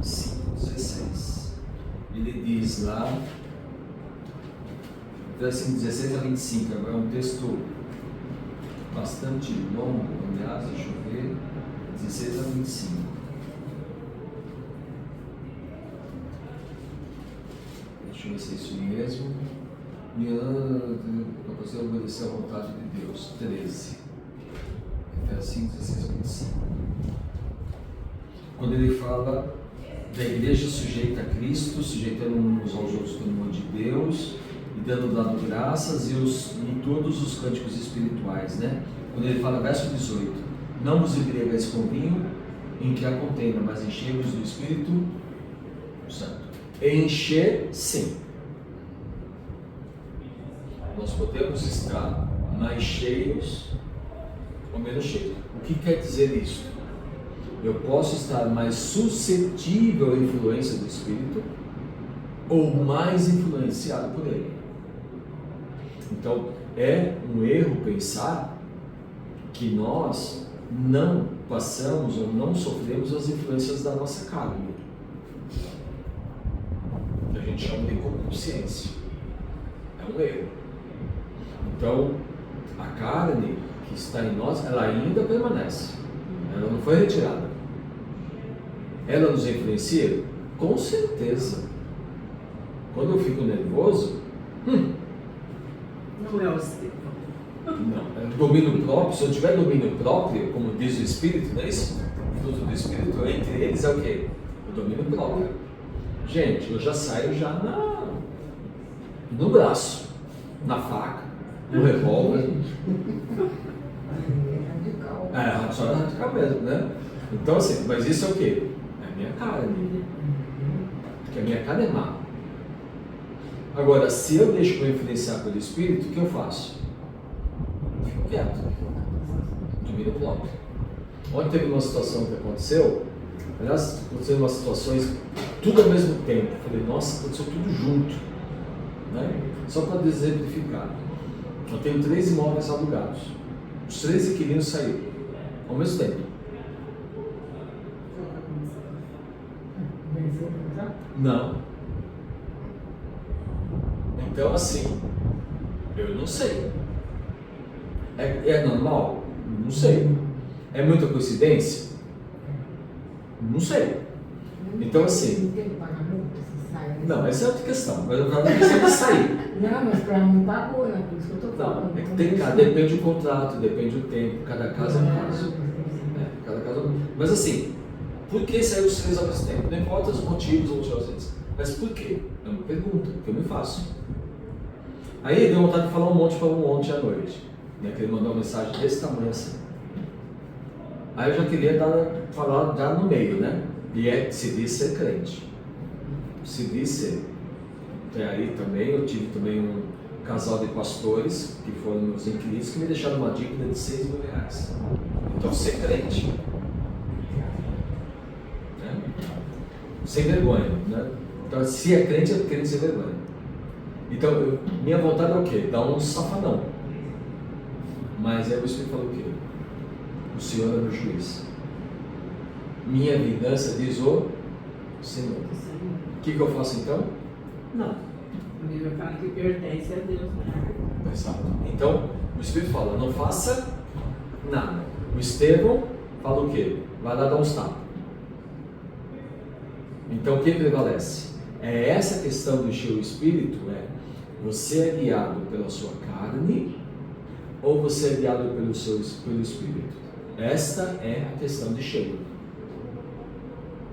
[SPEAKER 1] 5,16. Ele diz lá, Efésios 5,16 a 25, é um texto bastante longo, aliás, deixa eu ver, 16 a 25. Deixa eu ver se é isso mesmo. Para você obedecer à vontade de Deus. 13. Efésios 5, 16 a 25. Quando ele fala da igreja sujeita a Cristo, sujeitando uns aos outros pelo amor de Deus, e dando graças, e todos os cânticos espirituais, né? Quando ele fala, verso 18: não vos embriagueis com vinho, em que há contenda, mas enchei-vos do Espírito Santo. Encher, sim. Nós podemos estar mais cheios ou menos cheios. O que quer dizer isso? Eu posso estar mais suscetível à influência do Espírito ou mais influenciado por ele. Então, é um erro pensar que nós não passamos ou não sofremos as influências da nossa carne. A gente chama de concupiscência. É um erro. Então, a carne, que está em nós, ela ainda permanece. Ela não foi retirada. Ela nos influencia? Com certeza. Quando eu fico nervoso,
[SPEAKER 3] Não é o Estevão.
[SPEAKER 1] não, é domínio próprio. Se eu tiver domínio próprio, como diz o Espírito, não é isso? O fruto do Espírito, entre eles é o quê? O domínio próprio. Gente, eu já saio no braço, na faca, no revólver.
[SPEAKER 2] Radical.
[SPEAKER 1] Só radical mesmo, né? Então assim, mas isso é o quê? É a minha carne. Porque a minha carne é má. Agora, se eu deixo me influenciar pelo Espírito, o que eu faço? Fico quieto. Domínio próprio. Ontem teve uma situação que aconteceu, aliás, aconteceram umas situações, tudo ao mesmo tempo. Eu falei, nossa, aconteceu tudo junto. Né? Só para exemplificar. Eu tenho 3 imóveis alugados. Os 3 inquilinos saíram ao mesmo tempo. Não. Então assim, eu não sei. É normal? Não sei. É muita coincidência? Não sei. Então assim. Não, essa é outra questão. Mas eu falo que você vai sair.
[SPEAKER 2] Não, mas para não pagou, né? Por isso que eu estou falando.
[SPEAKER 1] Não, é que depende do contrato, depende do tempo, cada caso é um caso. Cada caso é um... Mas assim, por que saiu os 3 ao mesmo tempo? Não importa os motivos ou os ausentes. Mas por quê? É uma pergunta que eu me faço. Aí deu vontade de falar um monte para um ontem à noite. Né? Que ele mandou uma mensagem desse tamanho assim. Aí eu já queria falar já no meio, né? E se diz ser crente. Se diz ser. Tem aí também, eu tive também um casal de pastores, que foram meus inquilinos, que me deixaram uma dívida de R$6.000. Então, ser crente. Né? Sem vergonha. Né? Então, se é crente sem vergonha. Então, minha vontade é o quê? Dar um safadão. Mas aí o Espírito falou o quê? O Senhor é meu juiz. Minha vingança diz o Senhor. O que eu faço então? Não.
[SPEAKER 3] O livro fala que pertence a Deus, né?
[SPEAKER 1] Exato. Então, o Espírito fala, não faça nada. O Estevão fala o quê? Vai lá dar uns tapas. Então, o que prevalece? É essa questão do encher o Espírito, você é guiado pela sua carne ou você é guiado pelo Espírito? Esta é a questão de cheio.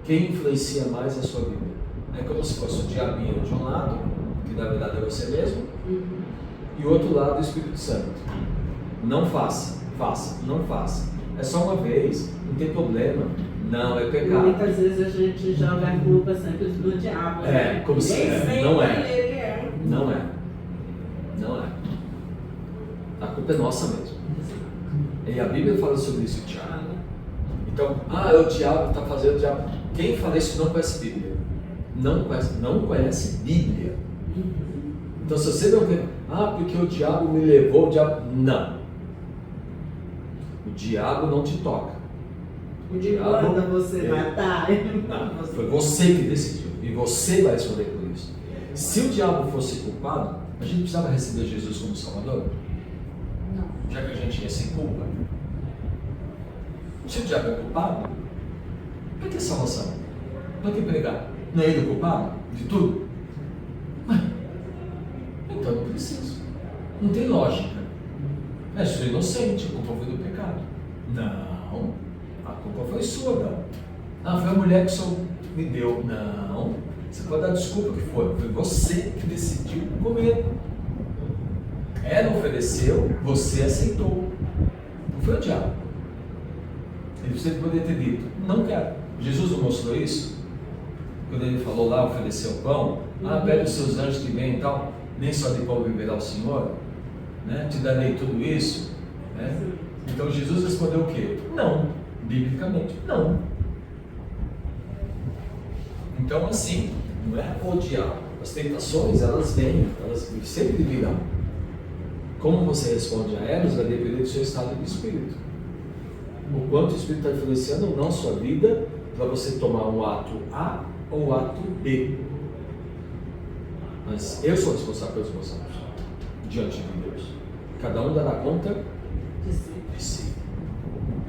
[SPEAKER 1] Quem influencia mais a sua vida? É como se fosse o diabinho de um lado, que na verdade é você mesmo, e o outro lado o Espírito Santo. Não faça, não faça. É só uma vez, não tem problema. Não, é pecado.
[SPEAKER 3] Muitas vezes a gente joga a culpa sempre no diabo.
[SPEAKER 1] Como se não é.
[SPEAKER 3] Ele é.
[SPEAKER 1] Não é. A culpa é nossa mesmo. E a Bíblia fala sobre isso, Tiago. Então, o diabo está fazendo o diabo. Quem fala isso não conhece Bíblia. Não conhece Bíblia. Então, se você não quer, porque o diabo me levou, o diabo. Não. O diabo não te toca.
[SPEAKER 3] O diabo manda você matar.
[SPEAKER 1] Não, foi você que decidiu. E você vai responder por isso. Se o diabo fosse culpado, a gente precisava receber Jesus como Salvador?
[SPEAKER 2] Não.
[SPEAKER 1] Já que a gente ia sem culpa. Se o diabo é culpado, para que salvação? Para que pregar? Não é ele o culpado de tudo? Então não preciso. Não tem lógica. Eu sou inocente, a culpa foi do pecado. Não, a culpa foi sua, não. Foi a mulher que o senhor me deu. Não, você pode dar desculpa que foi você que decidiu comer. Ela ofereceu, você aceitou. Não foi o diabo. Ele sempre poderia ter dito, não quero. Jesus não mostrou isso? Quando ele falou lá, ofereceu o pão, pede os seus anjos que vêm e tal, nem só de pão viverá o Senhor, né? Te darei tudo isso. Né? Então Jesus respondeu o quê? Não, biblicamente, não. Então assim, não é o diabo. As tentações, elas vêm, elas sempre virão. Como você responde a elas vai depender do seu estado de espírito. O quanto o Espírito está influenciando ou não a sua vida para você tomar um ato A ou um ato B. Mas eu sou responsável pelos meus atos diante de Deus. Cada um dará conta
[SPEAKER 3] De si.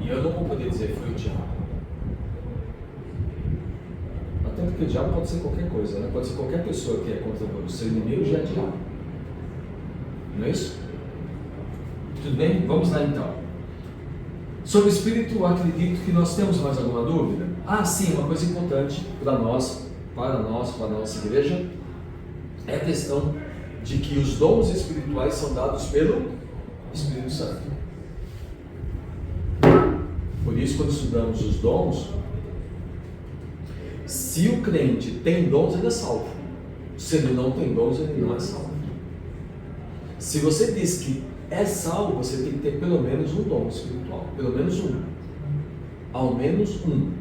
[SPEAKER 1] E eu não vou poder dizer foi o diabo. Até porque o diabo pode ser qualquer coisa, né? Pode ser qualquer pessoa que é contra o seu inimigo já é diabo. Não é isso? Tudo bem? Vamos lá então. Sobre o espírito, eu acredito que nós temos mais alguma dúvida? Sim, uma coisa importante para nós, para a nossa igreja, é a questão de que os dons espirituais são dados pelo Espírito Santo. Por isso, quando estudamos os dons, se o crente tem dons, ele é salvo. Se ele não tem dons, ele não é salvo. Se você diz que é salvo, você tem que ter pelo menos um dom espiritual. Pelo menos um. Ao menos um.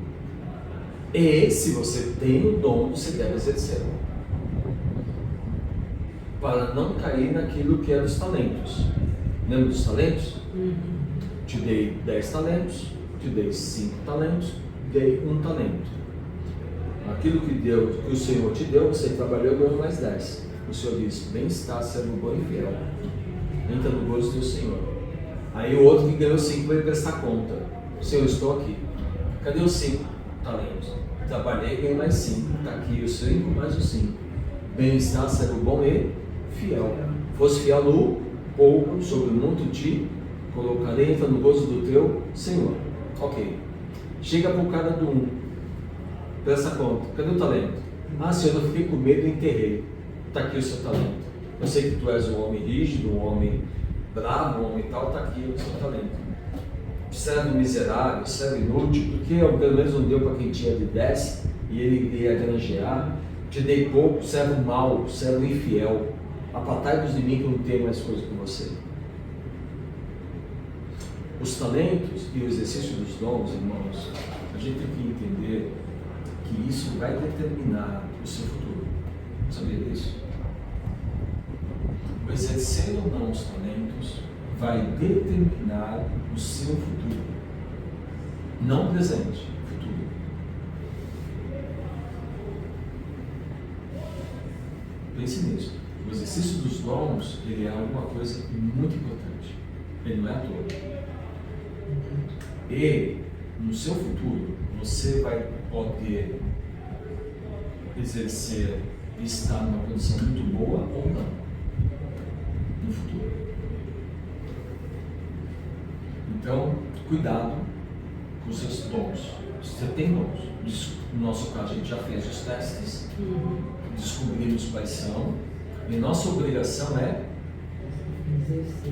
[SPEAKER 1] E se você tem o dom, você deve exercê-lo. Para não cair naquilo que é dos talentos. Lembra dos talentos? Te dei 10 talentos, te dei 5 talentos, dei 1 talento. Aquilo que o Senhor te deu, você trabalhou e ganhou mais 10. O Senhor diz: bem está, servo bom e fiel. Entra no gozo do teu Senhor. Aí o outro que ganhou 5 vai prestar conta: Senhor, estou aqui. Cadê os 5 talentos? Trabalhei e ganhei mais 5. Está aqui os 5 mais os 5. Bem está, servo bom e fiel. Fosse fiel no pouco, sobre muito te colocarei. Entra no gozo do teu Senhor. Ok. Chega para o cara do 1. Presta conta. Cadê o talento? Senhor, eu fiquei com medo e enterrei. Está aqui o seu talento. Eu sei que tu és um homem rígido, um homem bravo, um homem tal, está aqui o seu talento. Servo miserável, servo inútil, porque eu pelo menos não deu para quem tinha de 10 e ele ia granjear. Te dei pouco, servo mau, servo infiel. Apartai-vos de mim que eu não tenho mais coisa com você. Os talentos e o exercício dos dons, irmãos, a gente tem que entender que isso vai determinar o seu futuro. Sabia disso? O exercer ou não os talentos vai determinar o seu futuro. Não presente, futuro. Pense nisso. O exercício dos dons, ele é alguma coisa muito importante. Ele não é à toa. E no seu futuro, você vai poder exercer e estar numa condição muito boa ou não. No futuro. Então, cuidado com os seus dons. Você tem dons. No nosso caso, a gente já fez os testes, descobrimos quais são, e nossa obrigação é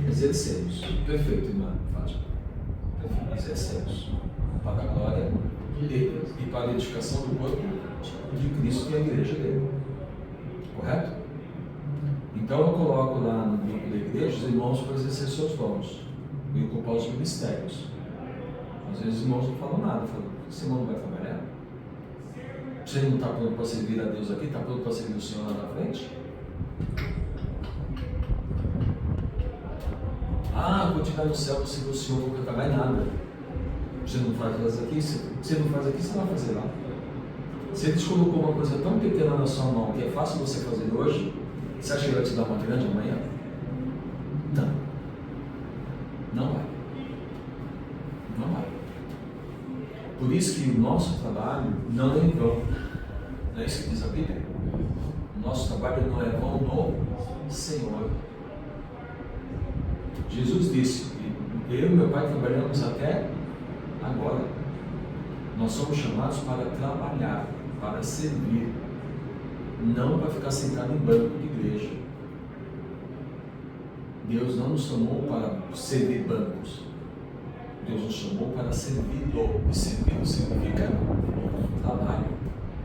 [SPEAKER 1] exercermos. Perfeito, irmã Fátima. Perfeito. Exercermos. Para a glória e para a edificação do corpo de Cristo e a igreja dele. Correto? Então eu coloco lá no grupo da igreja os irmãos para exercer seus dons e ocupar os ministérios. Às vezes os irmãos não falam nada, falam: esse irmão não vai trabalhar? Você não está pronto para servir a Deus aqui? Está pronto para servir o Senhor lá na frente? Vou te dar no céu para servir o Senhor, vou cantar mais nada. Você não faz aqui, você não faz aqui, você vai fazer lá. Se Ele te colocou uma coisa tão pequena na sua mão que é fácil você fazer hoje, você acha que Ele vai te dar uma grande amanhã? Não. Não vai. Não vai. Por isso que o nosso trabalho não é em vão. Não é isso que diz a Bíblia? O nosso trabalho não é vão no Senhor. Jesus disse: eu e meu Pai trabalhamos até agora. Nós somos chamados para trabalhar, para servir, não para ficar sentado em banco de igreja. Deus não nos chamou para servir bancos. Deus nos chamou para servi-lo. E servir significa trabalho.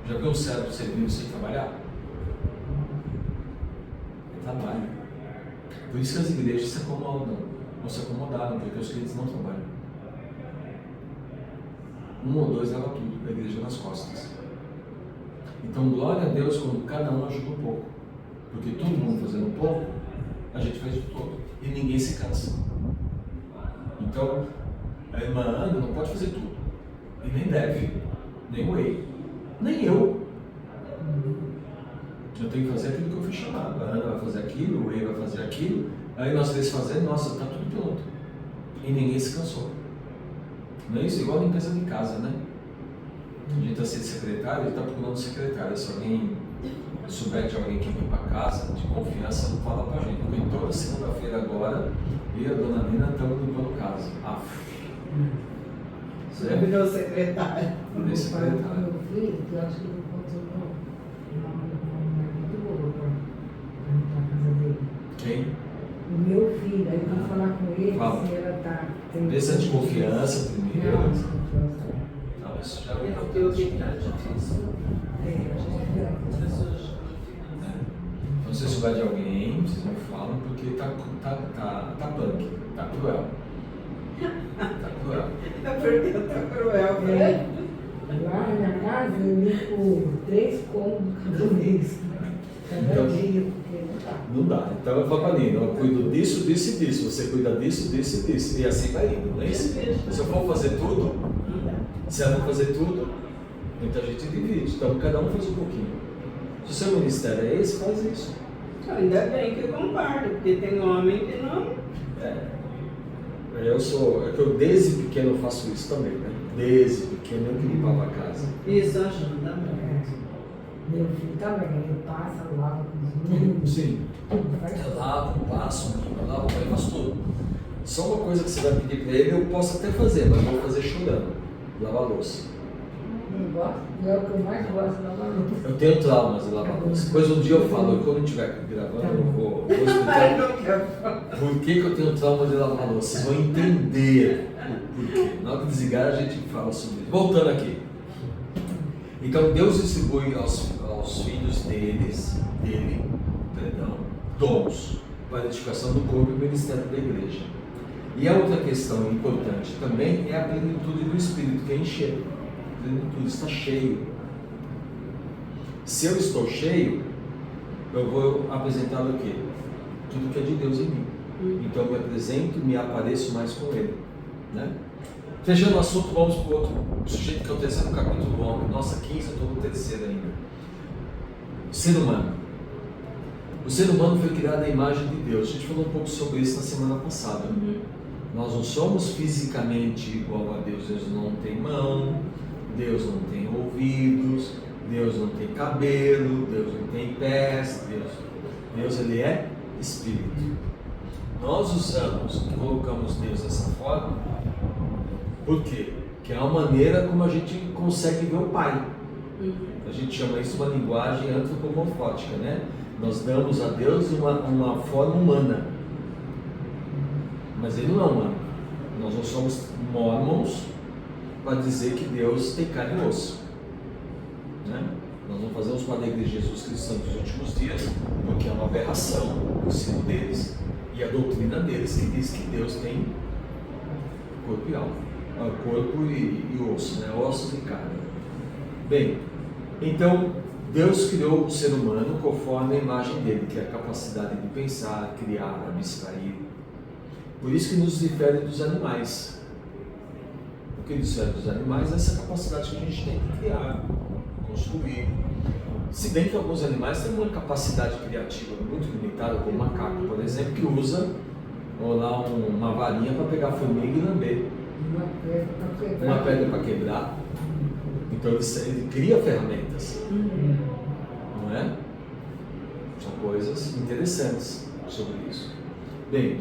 [SPEAKER 1] Já viu um servo servindo sem trabalhar? É trabalho. Por isso que as igrejas se acomodam, ou se acomodaram, porque os crentes não trabalham. 1 ou 2 leva tudo, a igreja nas costas. Então, glória a Deus quando cada um ajuda um pouco. Porque todo mundo fazendo um pouco, a gente faz de todo. E ninguém se cansa. Então, a irmã Ana não pode fazer tudo. E nem deve. Nem o Ei. Nem eu. Eu tenho que fazer aquilo que eu fui chamado. A Ana vai fazer aquilo, o Ei vai fazer aquilo. Aí nós três fazendo, nossa, está tudo pronto. E ninguém se cansou. Não é isso? Igual limpeza de casa, né? A gente está sendo secretário, ele está procurando secretária. Se alguém souber de alguém que limpa a casa, de confiança, não fala pra gente. Porque toda segunda-feira agora, eu e a dona Nina estamos limpando casa.
[SPEAKER 3] Você virou secretária.
[SPEAKER 1] Virei secretário.
[SPEAKER 2] Meu filho, que eu acho que ele continuou uma muito boa para limpar a casa dele.
[SPEAKER 1] Quem?
[SPEAKER 2] O meu filho, aí eu vou falar com ele
[SPEAKER 1] Fala.
[SPEAKER 2] se ela tá.
[SPEAKER 1] Precisa de confiança primeiro.
[SPEAKER 2] Não, desconfiança.
[SPEAKER 1] Não, isso já
[SPEAKER 3] É
[SPEAKER 1] é
[SPEAKER 3] porque o que está difícil. As pessoas não ficam.
[SPEAKER 1] Então, se souber de alguém, vocês me falam, porque tá punk, tá cruel. Tá cruel.
[SPEAKER 3] É porque tá cruel, né?
[SPEAKER 2] Lá na minha casa eu limpo 3 cômodos cada mês. Cada
[SPEAKER 1] Então,
[SPEAKER 2] dia, porque não dá.
[SPEAKER 1] Não dá. Então eu falo pra Nina, eu cuido disso, disso e disso. Você cuida disso, disso e disso. E assim vai indo, não é isso? Se eu for fazer tudo,
[SPEAKER 3] Não dá.
[SPEAKER 1] se ela for fazer tudo, então a gente divide. Então cada um faz um pouquinho. Se o seu ministério é esse, faz isso.
[SPEAKER 3] Ainda bem que eu concordo, porque tem homem que não.
[SPEAKER 1] É que eu desde pequeno eu faço isso também, né? Desde pequeno eu que limpava a casa.
[SPEAKER 3] Isso ajuda muito.
[SPEAKER 2] Meu filho também, ele passa, lava, cozinha,
[SPEAKER 1] Sim.
[SPEAKER 2] tudo, faz
[SPEAKER 1] Eu lavo, passo, limpo, lavo, eu faço tudo. Só uma coisa que você vai pedir pra ele, eu posso até fazer, mas eu vou fazer chorando. Lavar a louça.
[SPEAKER 2] Não gosto, é o que eu mais gosto de lavar louça.
[SPEAKER 1] Eu tenho traumas de lavar a louça. Depois um dia eu falo, quando eu estiver gravando, eu vou explicar
[SPEAKER 3] Não quero.
[SPEAKER 1] por que eu tenho trauma de lavar a louça. Vocês vão entender o porquê. Na hora que desligar, a gente fala sobre isso. Voltando aqui. Então Deus distribui aos filhos dele, dons para a edificação do corpo e o ministério da igreja. E a outra questão importante também é a plenitude do Espírito, que é encher. A plenitude está cheio. Se eu estou cheio, eu vou apresentar o quê? Tudo que é de Deus em mim. Então eu me apresento, me apareço mais com Ele, né? Fechando o assunto, vamos para o outro sujeito, que é o terceiro capítulo do homem. Nossa, 15, eu estou no terceiro ainda. Ser humano. O ser humano foi criado à imagem de Deus. A gente falou um pouco sobre isso na semana passada. Nós não somos fisicamente igual a Deus. Deus não tem mão, Deus não tem ouvidos, Deus não tem cabelo, Deus não tem pés. Deus ele é Espírito. Nós colocamos Deus dessa forma. Por quê? Que é uma maneira como a gente consegue ver o Pai. A gente chama isso uma linguagem antropomorfótica, né? Nós damos a Deus uma forma humana. Mas Ele não é humano. Nós não somos mormons para dizer que Deus tem carne e osso, né? Nós não fazemos parte da Igreja de Jesus Cristo dos últimos dias, porque é uma aberração o ensino deles e a doutrina deles, que diz que Deus tem corpo e alma. Corpo e osso, né? Ossos e carne. Bem, então Deus criou o ser humano conforme a imagem dele, que é a capacidade de pensar, criar, abstrair. Por isso que nos difere dos animais. O que nos difere dos animais é essa capacidade que a gente tem de criar, construir. Se bem que alguns animais têm uma capacidade criativa muito limitada, como o macaco, por exemplo, que usa uma varinha para pegar formiga e lamber. Uma pedra para quebrar. Então ele cria ferramentas. Não é? São coisas interessantes sobre isso. Bem,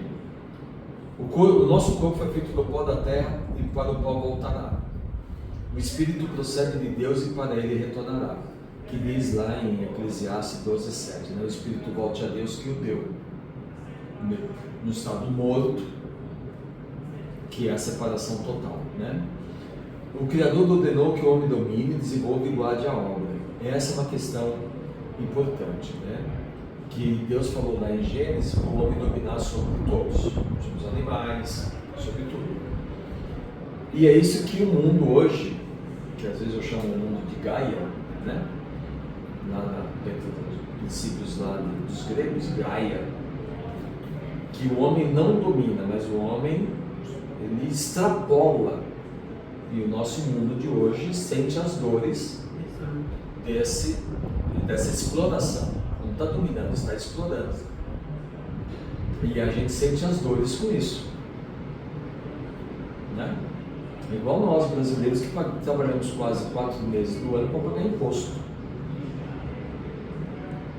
[SPEAKER 1] o nosso corpo foi feito do pó da terra e para o pó voltará. O Espírito procede de Deus e para ele retornará. Que diz lá em Eclesiastes 12:7, né? O Espírito volte a Deus que o deu. No estado morto, que é a separação total, né? O Criador ordenou que o homem domine, desenvolva e guarde a obra. Essa é uma questão importante, né? Que Deus falou lá em Gênesis, para o homem dominar sobre todos, sobre os animais, sobre tudo. E é isso que o mundo hoje, que às vezes eu chamo o mundo de Gaia, né? Lá dentro dos princípios lá dos gregos, Gaia, que o homem não domina, mas o homem ele extrapola. E o nosso mundo de hoje sente as dores dessa exploração. Não está dominando, está explorando. E a gente sente as dores com isso, né? Igual nós brasileiros que trabalhamos quase 4 meses do ano para pagar imposto.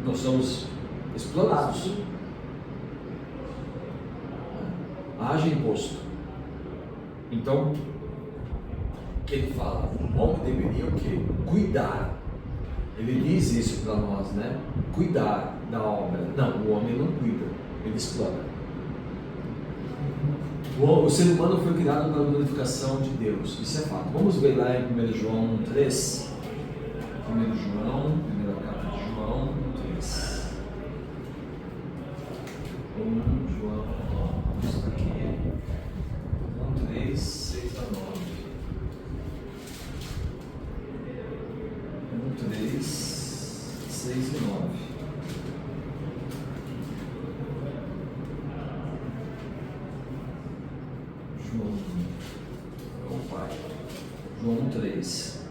[SPEAKER 1] Nós somos explorados. Haja imposto. Então, ele fala, o homem deveria o quê? Cuidar. Ele diz isso para nós, né? Cuidar da obra. Não, o homem não cuida, ele explora. O ser humano foi criado para a glorificação de Deus, isso é fato. Vamos ver lá em 1 João 3. 1 João, primeira carta de João 3. 1 João, isso aqui, 1, 3, 6 a 9. 1, 3, 6 e 9. João 3.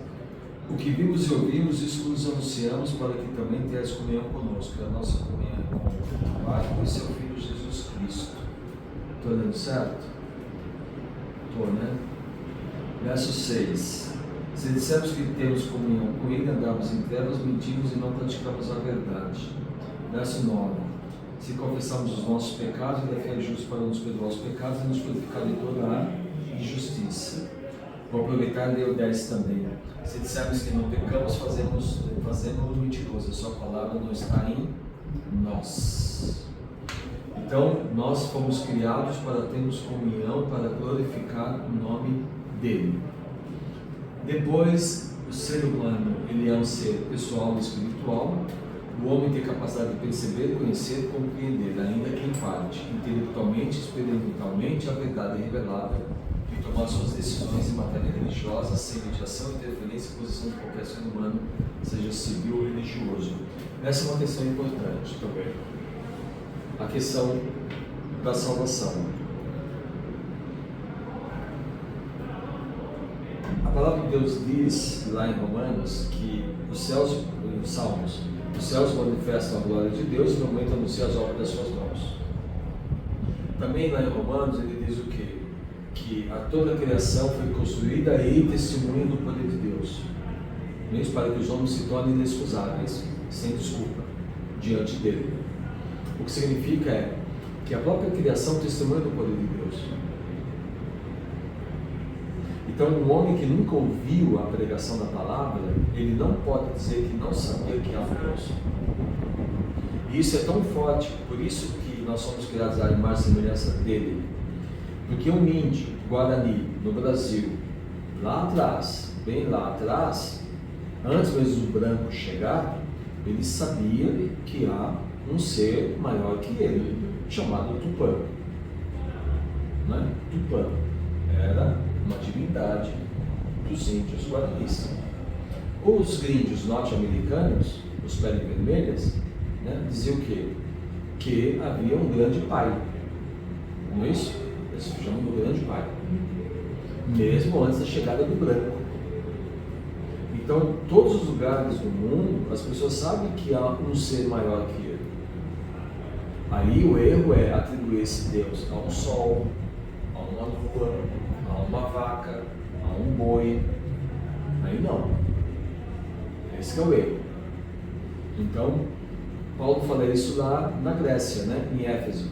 [SPEAKER 1] O que vimos e ouvimos, isso nos anunciamos para que também tenhas comunhão conosco. A nossa comunhão com o Pai e com seu Filho Jesus Cristo. Estou lendo certo? Estou, né? Verso 6. Se dissermos que temos comunhão com Ele, andamos em trevas, mentimos e não praticamos a verdade. Verso 9. Se confessarmos os nossos pecados, Ele é fiel e justo para nos perdoar os pecados e nos purificar de toda a injustiça. Vou aproveitar e ler o 10 também. Se dissermos que não pecamos, fazemos mentiroso. A sua palavra não está em nós. Então, nós fomos criados para termos comunhão, para glorificar o nome dele. Depois, o ser humano, ele é um ser pessoal e espiritual. O homem tem capacidade de perceber, conhecer, compreender, ainda que em parte, intelectualmente, experimentalmente, a verdade revelada e tomar suas decisões em matéria religiosa, sem mediação, interferência e posição de qualquer ser humano, seja civil ou religioso. Essa é uma questão importante também. A questão da salvação. A palavra de Deus diz lá em Romanos que os céus, em Salmos, os céus manifestam a glória de Deus e no momento anunciam as obras das suas mãos. Também lá em Romanos ele diz o quê? Que toda a criação foi construída e testemunha do poder de Deus, mesmo para que os homens se tornem inexcusáveis, sem desculpa, diante dele. O que significa é que a própria criação testemunha do poder de Deus. Então, um homem que nunca ouviu a pregação da palavra, ele não pode dizer que não sabia que há um Deus. E isso é tão forte, por isso que nós somos criados à imagem e semelhança dele. Porque um índio guarani no Brasil, lá atrás, bem lá atrás, antes mesmo do branco chegar, ele sabia que há um ser maior que ele, chamado Tupã. Né? Tupã era uma divindade dos índios guaranis. Os índios norte-americanos, os peles vermelhas, né, diziam o quê? Que havia um grande pai. Não é isso? Eles se chamam do grande pai. Mesmo antes da chegada do branco. Então, em todos os lugares do mundo, as pessoas sabem que há um ser maior que ele. Aí o erro é atribuir esse Deus a um sol, a uma lua, a uma vaca, a um boi. Aí não. Esse é o erro. Então, Paulo fala isso lá na Grécia, né? Em Éfeso,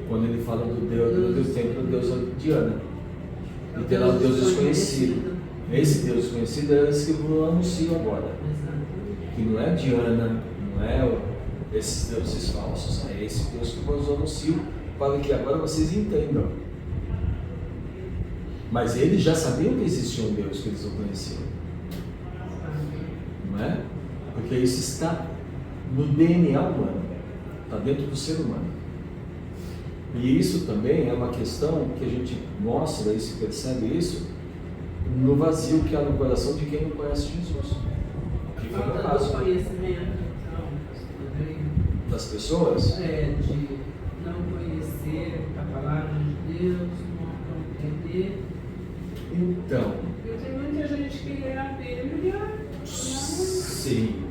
[SPEAKER 1] quando ele fala do Deus do templo, do Deus Diana. E tem lá o Deus desconhecido. Esse Deus desconhecido é esse que eu anuncio agora. Que não é Diana, não é esses deuses falsos, é esse Deus que eu anuncio para que agora vocês entendam. Mas eles já sabiam que existia um Deus que eles não conheciam. Não é? Porque isso está no DNA humano, está dentro do ser humano. E isso também é uma questão que a gente mostra e se percebe isso no vazio que há no coração de quem não conhece Jesus. Que foi o caso
[SPEAKER 3] Conhecimento,
[SPEAKER 1] das pessoas.
[SPEAKER 3] de não conhecer a palavra de Deus, não compreender.
[SPEAKER 1] Então,
[SPEAKER 3] Porque tem muita gente que lê a Bíblia,
[SPEAKER 1] sim.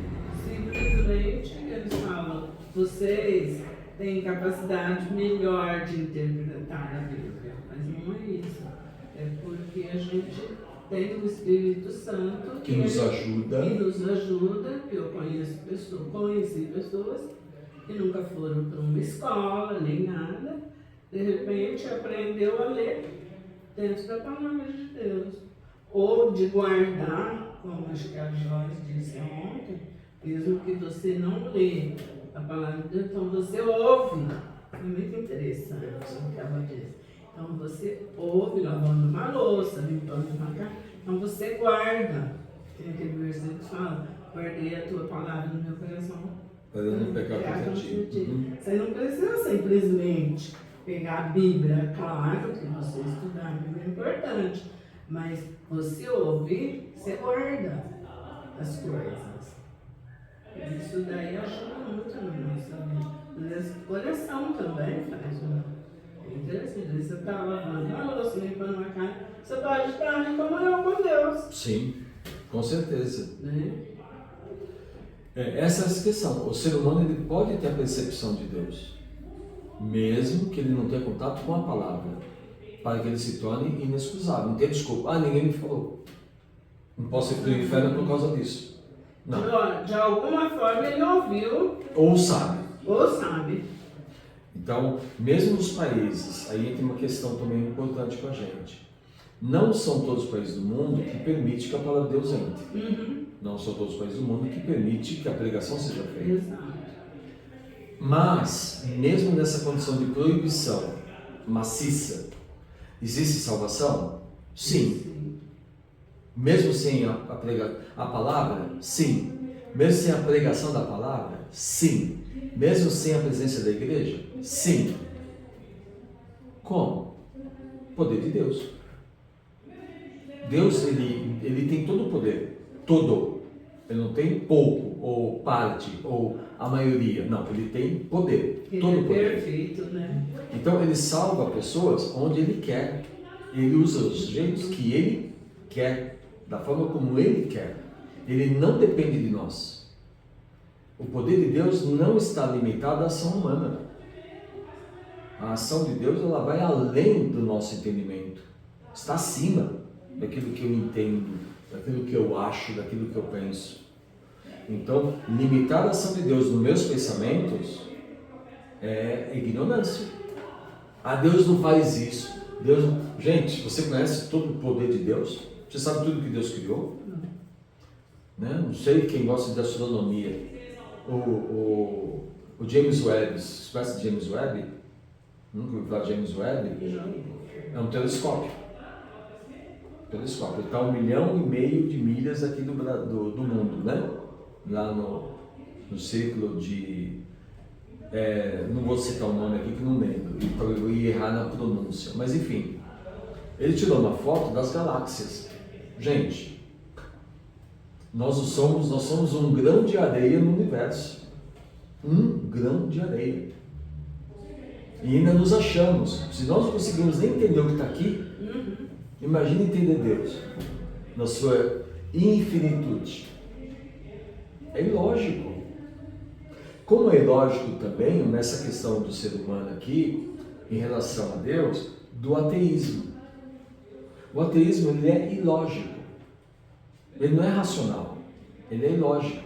[SPEAKER 3] simplesmente eles falam, vocês têm capacidade melhor de interpretar a Bíblia, mas não é isso. É porque a gente tem o Espírito Santo
[SPEAKER 1] Que nos ajuda.
[SPEAKER 3] Que nos ajuda. Eu conheci pessoas que nunca foram para uma escola, nem nada. De repente aprendeu a ler dentro da palavra de Deus. Ou de guardar, como acho que a Joyce disse ontem, mesmo que você não lê a palavra de Deus, então você ouve. É muito interessante o que ela disse. Então você ouve lavando uma louça, limpando uma casa, então você guarda. Tem aquele versículo que fala, guardei a tua palavra no meu coração.
[SPEAKER 1] Para eu não pecar contra ti.
[SPEAKER 3] Você não precisa simplesmente pegar a Bíblia, claro que você estudar a Bíblia é importante, mas você ouvir, você guarda as coisas. Isso daí ajuda muito na nossa vida. Mas coração também faz é interessante. Você está lavando uma louça, limpando uma casa, você pode estar em comunhão com Deus.
[SPEAKER 1] Sim, com certeza.
[SPEAKER 3] Né?
[SPEAKER 1] Essa é a questão. O ser humano ele pode ter a percepção de Deus, mesmo que ele não tenha contato com a palavra, para que ele se torne inexcusável. Não tem desculpa. Ninguém me falou. Não posso ir para o inferno por causa disso. Não.
[SPEAKER 3] De alguma forma ele ouviu.
[SPEAKER 1] Ou sabe.
[SPEAKER 3] Ou sabe.
[SPEAKER 1] Então, mesmo nos países, aí tem uma questão também importante com a gente. Não são todos os países do mundo que permitem que a palavra de Deus entre. Não são todos os países do mundo que permitem que a pregação seja feita.
[SPEAKER 3] Exato.
[SPEAKER 1] Mas, mesmo nessa condição de proibição maciça, existe salvação? Sim. Mesmo sem a palavra? Sim. Mesmo sem a pregação da palavra? Sim. Mesmo sem a presença da igreja? Sim. Como? Poder de Deus. Deus, ele tem todo o poder. Todo. Ele não tem pouco, ou parte, ou a maioria. Não, ele tem poder.
[SPEAKER 3] Ele
[SPEAKER 1] todo
[SPEAKER 3] é
[SPEAKER 1] poder.
[SPEAKER 3] perfeito, né?
[SPEAKER 1] Então ele salva pessoas onde ele quer. Ele usa os jeitos que ele quer, da forma como ele quer. Ele não depende de nós. O poder de Deus não está limitado à ação humana. A ação de Deus ela vai além do nosso entendimento. Está acima daquilo que eu entendo, daquilo que eu acho, daquilo que eu penso. Então, limitar a ação de Deus nos meus pensamentos é ignorância. Deus não faz isso. Deus não... Gente, você conhece todo o poder de Deus? Você sabe tudo que Deus criou? Né? Não sei quem gosta de astronomia. O James Webb, você conhece James Webb? Nunca ouviu falar de James Webb? É um telescópio. Ele está a 1,5 milhão de milhas aqui do mundo, né? Lá no círculo de... não vou citar o nome aqui que não lembro, eu ia errar na pronúncia, mas enfim. Ele tirou uma foto das galáxias. Gente, nós somos um grão de areia no universo. Um grão de areia. E ainda nos achamos. Se nós não conseguimos nem entender o que está aqui, imagine entender Deus na sua infinitude. É ilógico. Como é ilógico também, nessa questão do ser humano aqui, em relação a Deus, do ateísmo. O ateísmo ele é ilógico. Ele não é racional. Ele é ilógico.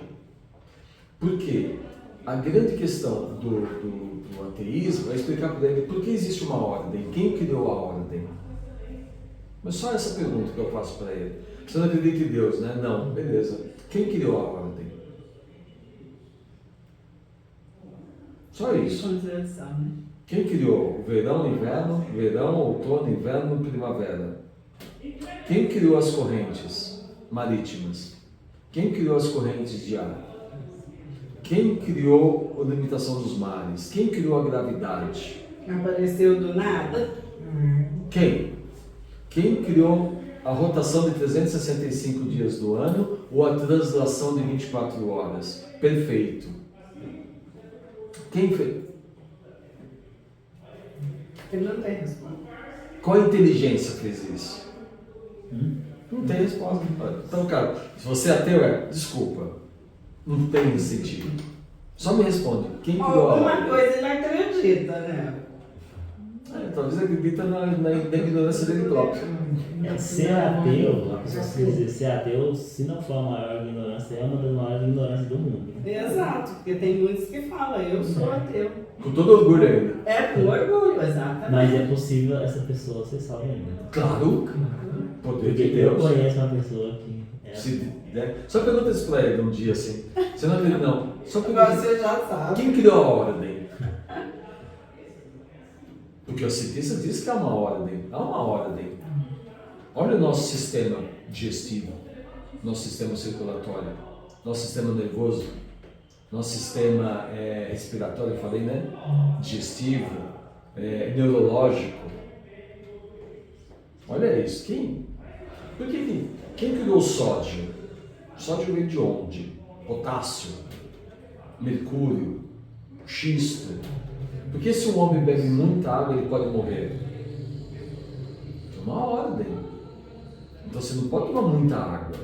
[SPEAKER 1] Por quê? A grande questão do ateísmo é explicar para ele por que existe uma ordem, quem criou a ordem. Mas só essa pergunta que eu faço para ele. Você não acredita em Deus, né? Não, beleza. Quem criou a ordem? Só isso. Quem criou o verão, inverno, outono, inverno, primavera? Quem criou as correntes marítimas? Quem criou as correntes de ar? Quem criou a limitação dos mares? Quem criou a gravidade?
[SPEAKER 3] Apareceu do nada?
[SPEAKER 1] Quem? Quem criou a rotação de 365 dias do ano ou a translação de 24 horas? Perfeito. Quem fez?
[SPEAKER 3] Ele não tem resposta.
[SPEAKER 1] Qual inteligência fez isso? Não tem resposta. Então, cara, se você é ateu, desculpa. Não tem sentido. Só me responde. Quem criou a
[SPEAKER 3] Alguma
[SPEAKER 1] ordem?
[SPEAKER 3] coisa ele acredita, né?
[SPEAKER 1] Talvez acredita na ignorância dele próprio.
[SPEAKER 5] Ser ateu, a pessoa se dizer ser ateu, se não for a maior ignorância, é uma das maiores ignorâncias do mundo.
[SPEAKER 3] Exato, porque tem muitos que falam, eu sou ateu.
[SPEAKER 1] Com todo orgulho ainda.
[SPEAKER 3] É com orgulho, exatamente.
[SPEAKER 5] Mas é possível essa pessoa ser salva ainda.
[SPEAKER 1] Claro. Poder
[SPEAKER 5] Porque
[SPEAKER 1] de
[SPEAKER 5] eu
[SPEAKER 1] Deus.
[SPEAKER 5] conheço uma pessoa que é
[SPEAKER 1] Se, né? Só pergunta isso pra ele um dia assim. Você não acredita, não. Só
[SPEAKER 3] Agora
[SPEAKER 1] pergunta.
[SPEAKER 3] você já sabe.
[SPEAKER 1] Quem criou a ordem? Porque o cientista diz que há uma ordem. Há uma ordem. Olha o nosso sistema digestivo, nosso sistema circulatório, nosso sistema nervoso, nosso sistema respiratório, eu falei, né? Digestivo, neurológico. Olha isso. Quem criou o sódio? O sódio veio de onde? Potássio, mercúrio, xisto. Porque se um homem bebe muita água, ele pode morrer. É uma ordem. Então você não pode tomar muita água.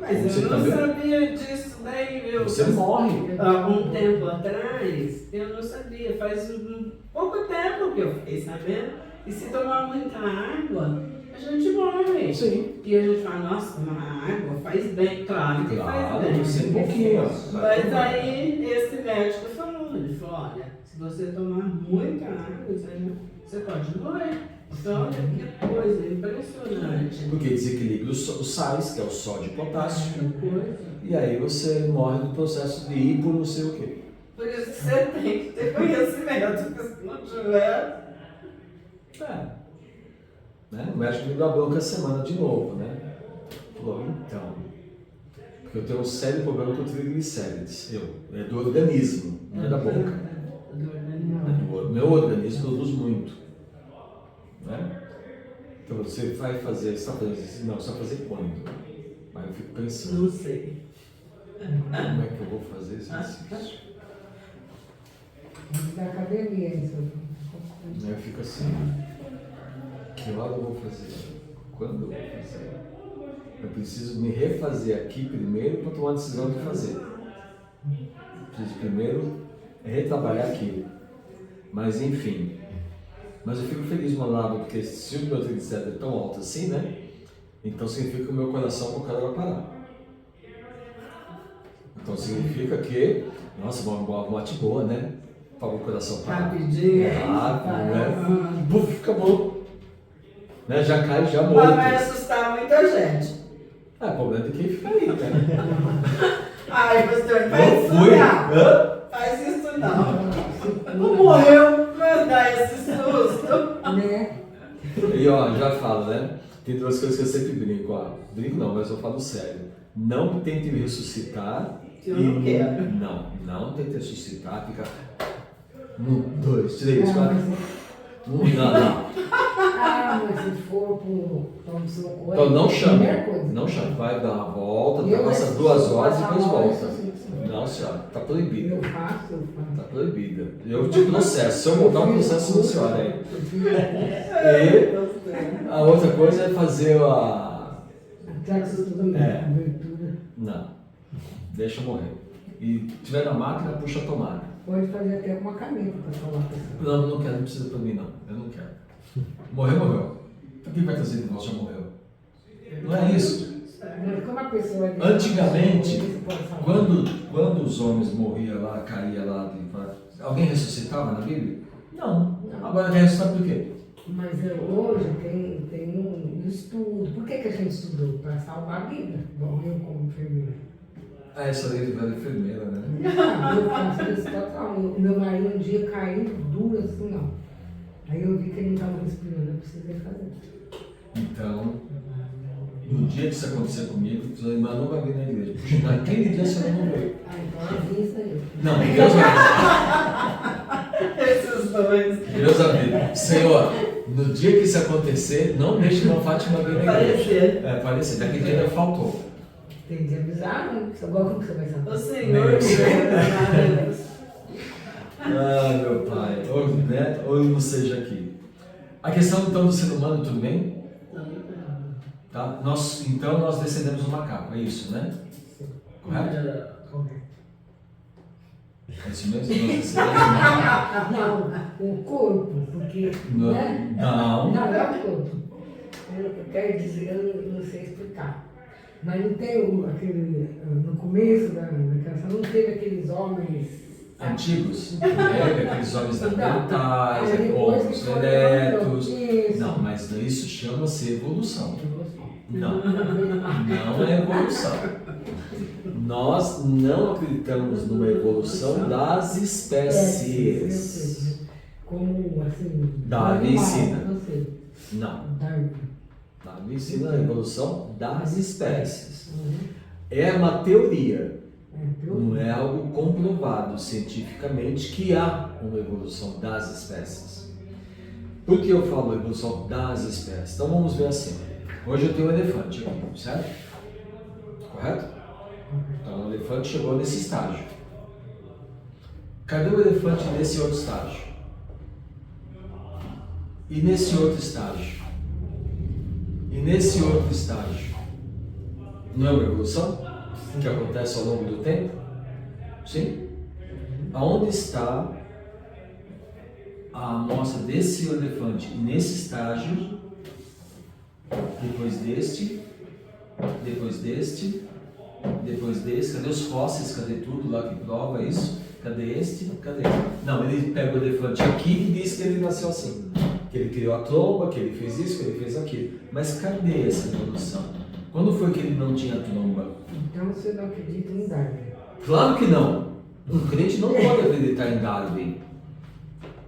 [SPEAKER 3] Mas
[SPEAKER 1] Você
[SPEAKER 3] eu não
[SPEAKER 1] também-
[SPEAKER 3] sabia disso daí, viu?
[SPEAKER 1] Você morre.
[SPEAKER 3] Há um tempo atrás, eu não sabia. Faz pouco tempo que eu fiquei sabendo. E se tomar muita água, a gente morre.
[SPEAKER 1] Sim.
[SPEAKER 3] E a gente fala, nossa, tomar água faz bem. Claro que faz
[SPEAKER 1] Claro,
[SPEAKER 3] bem.
[SPEAKER 1] sem um pouquinho.
[SPEAKER 3] Mas aí esse médico falou, ele falou, olha, se você tomar muita água, você pode morrer. Então, olha que coisa impressionante.
[SPEAKER 1] Porque desequilibra os sais, que é o sódio e o potássio.
[SPEAKER 3] Que coisa.
[SPEAKER 1] E aí você morre no processo de ir por não sei o quê.
[SPEAKER 3] Por isso que você tem que ter conhecimento, porque se não tiver...
[SPEAKER 1] Né? O médico me deu a bronca essa semana de novo, né? Falou, então, porque eu tenho um sério problema com triglicérides. É do organismo, não é da boca. O meu organismo produz muito. Né? Então você vai fazer, você está fazendo isso? Não, você vai fazer quando? Aí eu fico pensando,
[SPEAKER 3] Não sei.
[SPEAKER 1] como é que eu vou fazer esse exercício?
[SPEAKER 2] Da academia, isso.
[SPEAKER 1] Aí eu fico assim, que hora eu vou fazer? Quando eu vou fazer? Eu preciso me refazer aqui primeiro para tomar a decisão de fazer. Eu preciso primeiro retrabalhar aquilo. Mas enfim. Mas eu fico feliz, meu lado, porque se o meu triglicérido é tão alto assim, né? Então significa que o meu coração qualquer hora vai parar. Então significa que, nossa, uma morte boa, né? Para o coração parar.
[SPEAKER 3] Rapidinho.
[SPEAKER 1] Rápido, né? Buf, acabou. Né? Já cai, já
[SPEAKER 3] Mas vai
[SPEAKER 1] morre.
[SPEAKER 3] assustar muita gente.
[SPEAKER 1] É, o problema é de quem fica aí, né?
[SPEAKER 3] Ai, pastor,
[SPEAKER 1] Não
[SPEAKER 3] faz isso
[SPEAKER 1] fui.
[SPEAKER 3] não.
[SPEAKER 1] Hã?
[SPEAKER 3] Faz isso não. Não morreu pra dar esse susto.
[SPEAKER 2] Né?
[SPEAKER 1] E ó, já falo, né? Tem duas coisas que eu sempre brinco. Ó. Brinco não, mas eu falo sério. Não tente me ressuscitar.
[SPEAKER 3] Eu não quero.
[SPEAKER 1] Não tente ressuscitar. Fica 1, 2, 3,
[SPEAKER 2] Ah,
[SPEAKER 1] 4.
[SPEAKER 2] mas-
[SPEAKER 1] Não.
[SPEAKER 2] mas se for para um socorro.
[SPEAKER 1] Então não chame.
[SPEAKER 2] primeira coisa.
[SPEAKER 1] Não chame. Vai dar uma volta,
[SPEAKER 2] Eu
[SPEAKER 1] passa
[SPEAKER 2] ressuscito,
[SPEAKER 1] 2 horas e
[SPEAKER 2] passar
[SPEAKER 1] depois
[SPEAKER 2] uma hora,
[SPEAKER 1] volta.
[SPEAKER 2] sim.
[SPEAKER 1] Não, senhora. Tá proibido.
[SPEAKER 2] Eu faço.
[SPEAKER 1] Tá proibida. Eu te processo. Se eu montar um processo na senhora aí. E a outra coisa é fazer a.
[SPEAKER 2] Sexo tudo
[SPEAKER 1] É.
[SPEAKER 2] abertura.
[SPEAKER 1] Não. Deixa eu morrer. E tiver na máquina, puxa a tomada.
[SPEAKER 2] Pode fazer até com uma caneta para falar com você.
[SPEAKER 1] Não quero, não precisa pra mim não. Eu não quero. Morreu. Então quem vai trazer de volta já morreu. Não é isso?
[SPEAKER 2] Mas como a pessoa é
[SPEAKER 1] Antigamente,
[SPEAKER 2] você pode falar.
[SPEAKER 1] quando os homens morriam lá, caíam lá, alguém ressuscitava na Bíblia? Não. Agora quer ressuscitar por quê?
[SPEAKER 2] Mas hoje tem um estudo. Por que a gente estudou? Para salvar a vida. Bom, eu como enfermeira.
[SPEAKER 1] Ah, essa aí era enfermeira, né?
[SPEAKER 2] Não, eu faço isso totalmente. O meu marido um dia caiu duro assim, ó. Aí eu vi que ele não estava respirando, eu precisei fazer.
[SPEAKER 1] Então, no dia que isso acontecer comigo, sua irmã não vai vir na igreja. Puxa, naquele dia você não veio.
[SPEAKER 2] Ah, então eu vi isso aí.
[SPEAKER 1] Não, Deus
[SPEAKER 3] Esses dois.
[SPEAKER 1] Deus avisa. Senhor, no dia que isso acontecer, não deixe uma Fátima vir na igreja.
[SPEAKER 3] Parecer.
[SPEAKER 1] Parecer. Daquele dia ainda faltou.
[SPEAKER 2] Tem que avisar, né? Agora como que você vai saber?
[SPEAKER 3] O Senhor Deus.
[SPEAKER 1] Ah, meu pai. Ou não seja aqui. A questão então do ser humano, tudo bem? Tá? Então nós descendemos do macaco, é isso, né? Correto?
[SPEAKER 2] Correto.
[SPEAKER 1] É isso mesmo? Não, você tá
[SPEAKER 2] Não, o corpo, porque.
[SPEAKER 1] Não,
[SPEAKER 2] Né?
[SPEAKER 1] não.
[SPEAKER 2] Não, é o corpo. Eu quero dizer, eu não sei explicar. Mas não tem no começo da canção, não teve aqueles homens.
[SPEAKER 1] Antigos, aqueles homens neandertais,
[SPEAKER 2] Aí depois
[SPEAKER 1] homos
[SPEAKER 2] que foram
[SPEAKER 1] eretos.
[SPEAKER 2] isso.
[SPEAKER 1] Não, mas isso chama-se evolução. Não, não é evolução. Nós não acreditamos numa evolução das espécies.
[SPEAKER 2] Como assim?
[SPEAKER 1] Darwin ensina.
[SPEAKER 2] Não sei.
[SPEAKER 1] Não,
[SPEAKER 2] Darwin.
[SPEAKER 1] Darwin ensina a evolução das espécies.
[SPEAKER 2] Uhum.
[SPEAKER 1] É uma teoria.
[SPEAKER 2] É,
[SPEAKER 1] Não é algo comprovado cientificamente que há uma evolução das espécies. Por que eu falo evolução das espécies? Então vamos ver assim. Hoje eu tenho um elefante aqui, certo? Correto? Então o elefante chegou nesse estágio. Cadê o elefante nesse outro estágio? E nesse outro estágio? E nesse outro estágio? Não é uma evolução? Que acontece ao longo do tempo? Sim? Aonde está a amostra desse elefante nesse estágio, depois deste, depois deste, depois desse? Cadê os fósseis? Cadê tudo lá que prova isso? Cadê este? Cadê? Não, ele pega o elefante aqui e diz que ele nasceu assim, que ele criou a tromba, que ele fez isso, que ele fez aquilo. Mas cadê essa evolução? Quando foi que ele não tinha tromba?
[SPEAKER 2] Então você não acredita em Darwin?
[SPEAKER 1] Claro que não. Um crente não pode acreditar em Darwin.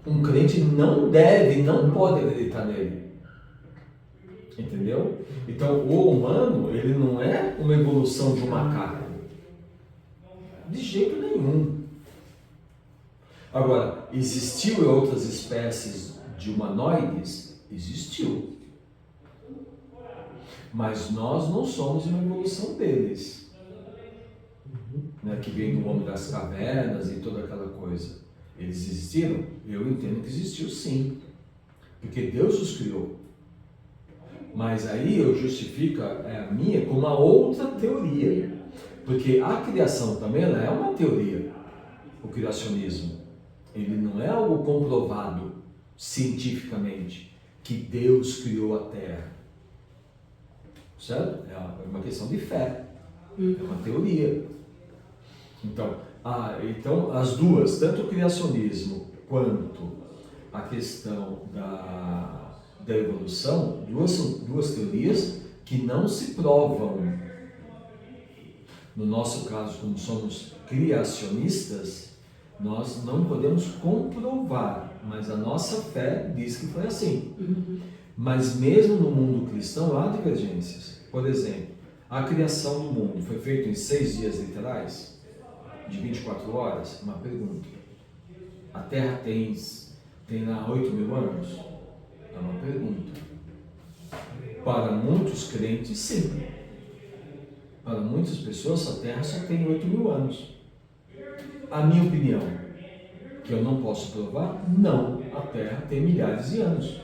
[SPEAKER 1] Um crente não deve, não pode acreditar nele. Entendeu? Então o humano, ele não é uma evolução de um macaco. De jeito nenhum. Agora, existiu outras espécies de humanoides? Existiu. Mas nós não somos uma evolução deles. Né, que vem do homem das cavernas e toda aquela coisa. Eles existiram? Eu entendo que existiu sim. Porque Deus os criou. Mas aí eu justifico a minha com uma outra teoria. Porque a criação também ela é uma teoria. O criacionismo. Ele não é algo comprovado cientificamente que Deus criou a Terra. Certo? É uma questão de fé. É uma teoria. Então, as duas, tanto o criacionismo quanto a questão da evolução, são duas teorias que não se provam. No nosso caso, como somos criacionistas, nós não podemos comprovar, mas a nossa fé diz que foi assim. Mas mesmo no mundo cristão há divergências. Por exemplo, a criação do mundo foi feita em 6 dias literais? De 24 horas? Uma pergunta. A Terra tem lá 8.000 anos? É uma pergunta. Para muitos crentes, sim. Para muitas pessoas, a Terra só tem 8.000 anos. A minha opinião, que eu não posso provar, não. A Terra tem milhares de anos.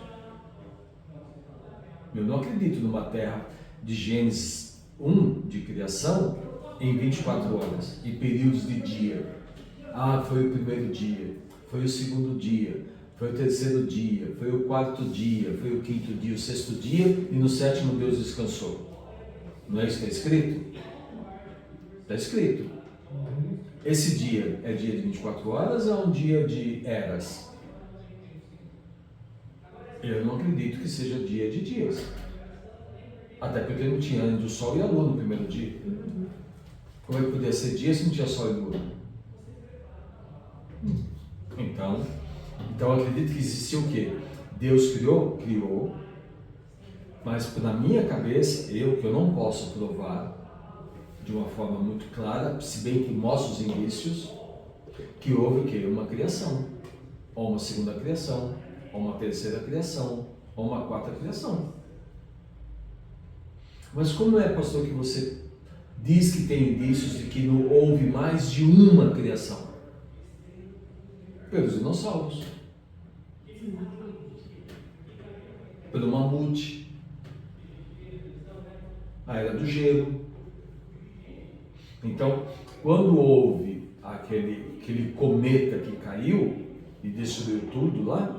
[SPEAKER 1] Eu não acredito numa Terra de Gênesis 1, de criação, em 24 horas e períodos de dia. Foi o primeiro dia, foi o segundo dia, foi o terceiro dia, foi o quarto dia, foi o quinto dia, o sexto dia e no sétimo Deus descansou. Não é isso que está escrito? Está escrito. Esse dia é dia de 24 horas ou é um dia de eras? Eu não acredito que seja dia de dias. Até porque não tinha ainda o sol e a lua no primeiro dia. Como é que podia ser dia se não tinha sol e lua? Então eu acredito que existiu o quê? Deus criou, mas na minha cabeça, que eu não posso provar de uma forma muito clara, se bem que mostra os indícios, que houve o quê? Uma criação, ou uma segunda criação, ou uma terceira criação, ou uma quarta criação. Mas como é, pastor, que você diz que tem indícios de que não houve mais de uma criação? Pelos dinossauros, pelo mamute, a era do gelo. Então, quando houve aquele cometa que caiu e destruiu tudo lá,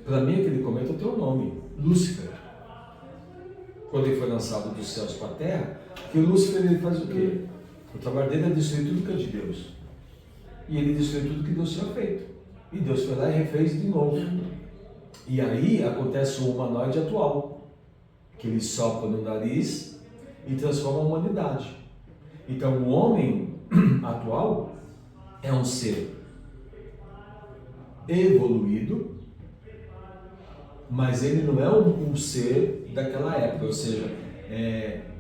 [SPEAKER 1] para mim aquele cometa tem um nome, Lúcifer. Quando ele foi lançado dos céus para a terra, que o Lúcifer ele faz o quê? O trabalho dele é destruir tudo que é de Deus. E ele destruiu tudo que Deus tinha feito. E Deus foi lá e refez de novo. E aí acontece o humanoide atual, que ele sopra no nariz e transforma a humanidade. Então o homem atual é um ser evoluído, mas ele não é um ser daquela época, ou seja,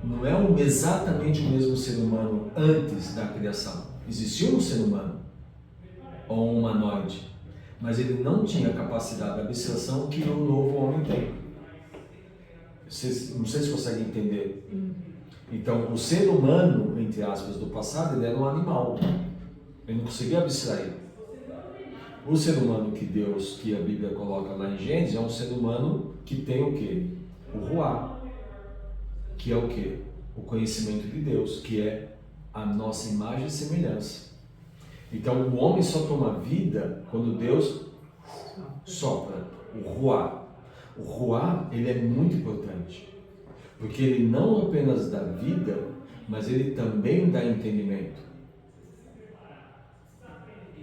[SPEAKER 1] não é exatamente o mesmo ser humano antes da criação. Existia um ser humano, ou um humanoide, mas ele não tinha a capacidade de abstração que o novo homem tem. Não sei se conseguem entender. Então, o ser humano, entre aspas, do passado, ele era um animal. Ele não conseguia abstrair. O ser humano que a Bíblia coloca lá em Gênesis é um ser humano que tem o quê? O Ruá, que é o quê? O conhecimento de Deus, que é a nossa imagem e semelhança. Então o homem só toma vida quando Deus sopra o Ruá. O Ruá, ele é muito importante, porque ele não apenas dá vida, mas ele também dá entendimento.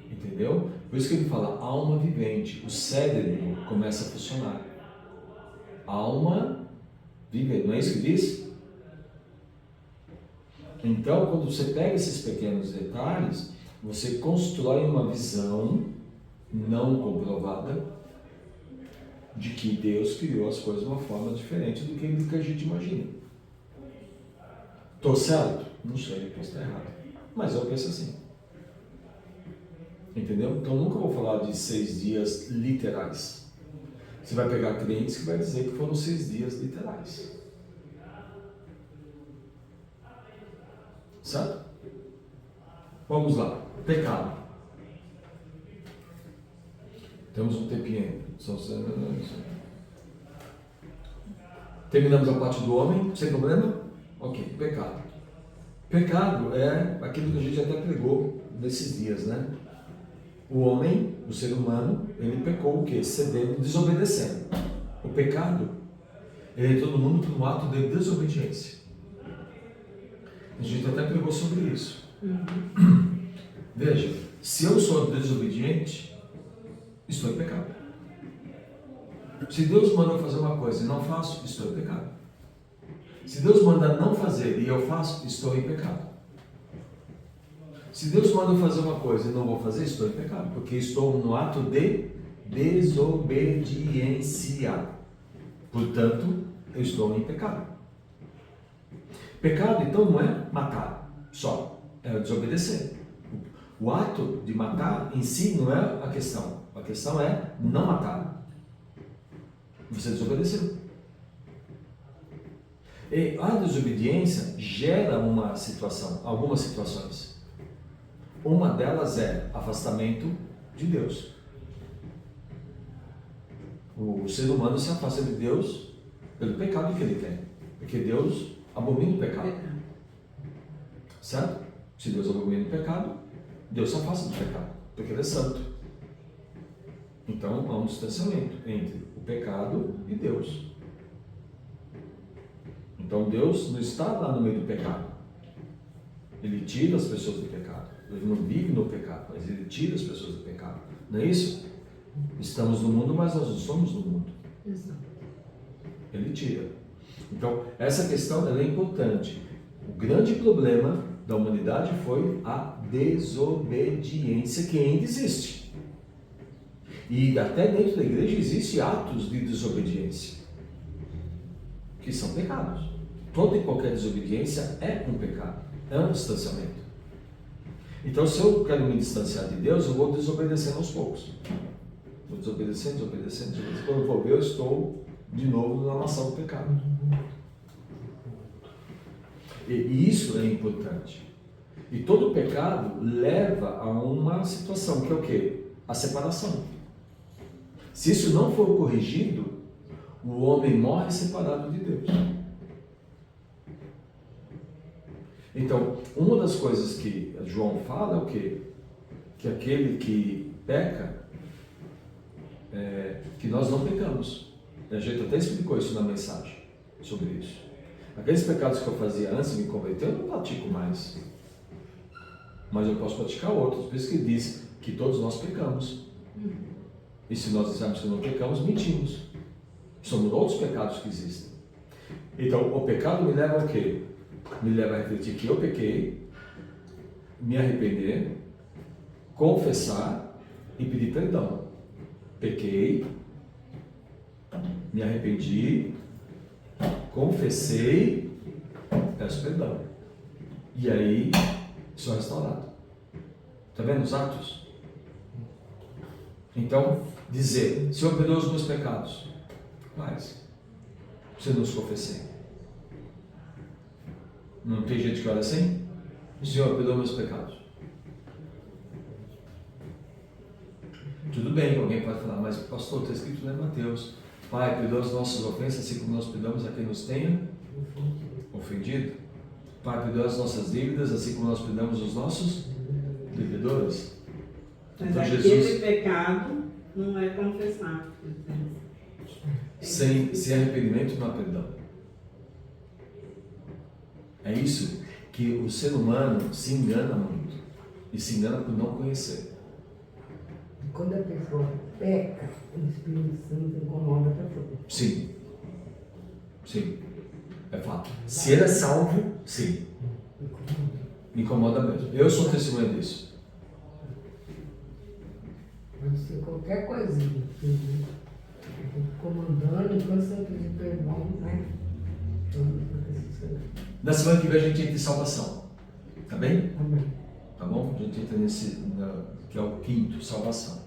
[SPEAKER 1] Entendeu? Por isso que ele fala alma vivente. O cérebro começa a funcionar. Alma vivente, não é isso que diz? Então, quando você pega esses pequenos detalhes, você constrói uma visão não comprovada de que Deus criou as coisas de uma forma diferente do que a gente imagina. Estou certo? Não sei, posso estar errado. Mas eu penso assim. Entendeu? Então nunca vou falar de 6 dias literais. Você vai pegar crentes que vai dizer que foram 6 dias literais. Certo? Vamos lá. Pecado. Temos um tempinho. Terminamos a parte do homem, sem problema? Ok, pecado. Pecado é aquilo que a gente até pregou nesses dias, né? O homem, o ser humano, ele pecou o quê? Cedendo, desobedecendo. O pecado, ele entrou no mundo por um ato de desobediência. A gente até pregou sobre isso. Veja, se eu sou desobediente, estou em pecado. Se Deus manda eu fazer uma coisa e não faço, estou em pecado. Se Deus manda não fazer e eu faço, estou em pecado. Se Deus manda eu fazer uma coisa e não vou fazer, estou em pecado, porque estou no ato de desobediência. Portanto, eu estou em pecado. Pecado, então, não é matar só, é desobedecer. O ato de matar em si não é a questão. A questão é não matar. Você desobedeceu. E a desobediência gera uma situação, algumas situações. Uma delas é afastamento de Deus. O ser humano se afasta de Deus pelo pecado que ele tem. Porque Deus abomina o pecado. Certo? Se Deus abomina o pecado, Deus se afasta do pecado. Porque Ele é santo. Então há um distanciamento entre o pecado e Deus. Então Deus não está lá no meio do pecado. Ele tira as pessoas do pecado. Ele não vive no pecado, mas Ele tira as pessoas do pecado. Não é isso? Estamos no mundo, mas nós não somos no mundo.
[SPEAKER 2] Exato.
[SPEAKER 1] Ele tira. Então, essa questão ela é importante. O grande problema da humanidade foi a desobediência que ainda existe. E até dentro da igreja existem atos de desobediência, que são pecados. Toda e qualquer desobediência é um pecado, é um distanciamento. Então, se eu quero me distanciar de Deus, eu vou desobedecendo aos poucos. Vou desobedecendo. Quando eu vou ver, eu estou de novo na maçã do pecado. E isso é importante. E todo pecado leva a uma situação, que é o quê? A separação. Se isso não for corrigido, o homem morre separado de Deus. Então, uma das coisas que João fala é o quê? que aquele que peca, que nós não pecamos. A gente até explicou isso na mensagem, sobre isso. Aqueles pecados que eu fazia antes de me converter, eu não pratico mais. Mas eu posso praticar outros. Por isso que diz que todos nós pecamos. E se nós dissermos que não pecamos, mentimos. São outros pecados que existem. Então, o pecado me leva a quê? Me leva a refletir que eu pequei, me arrepender, confessar e pedir perdão. Pequei, me arrependi, confessei, peço perdão. E aí, sou restaurado. Está vendo os atos? Então, dizer, Senhor, perdoa os meus pecados. Mas, você não os confessei. Não tem gente que ora assim? Senhor, perdoa meus pecados. Tudo bem, alguém pode falar, mas pastor, está escrito lá em Mateus, Pai, perdoa as nossas ofensas, assim como nós perdoamos a quem nos tenha ofendido. Pai, perdoa as nossas dívidas, assim como nós perdoamos os nossos devedores.
[SPEAKER 3] Mas
[SPEAKER 1] Então,
[SPEAKER 3] aquele
[SPEAKER 1] Jesus,
[SPEAKER 3] pecado não é confessar.
[SPEAKER 1] sem arrependimento não há perdão. É isso que o ser humano se engana muito. E se engana por não conhecer.
[SPEAKER 2] Quando a pessoa peca, o Espírito Santo incomoda a pessoa.
[SPEAKER 1] Sim. Sim. É fato. Se ele é salvo, sim. Me incomoda mesmo. Eu sou testemunha disso.
[SPEAKER 2] Pode ser qualquer coisinha. Comandando, enquanto você não pedir perdão, né?
[SPEAKER 1] Na semana que vem a gente entra em salvação. Tá bem?
[SPEAKER 2] Amém.
[SPEAKER 1] Tá bom? A gente entra nesse, que é o quinto, salvação.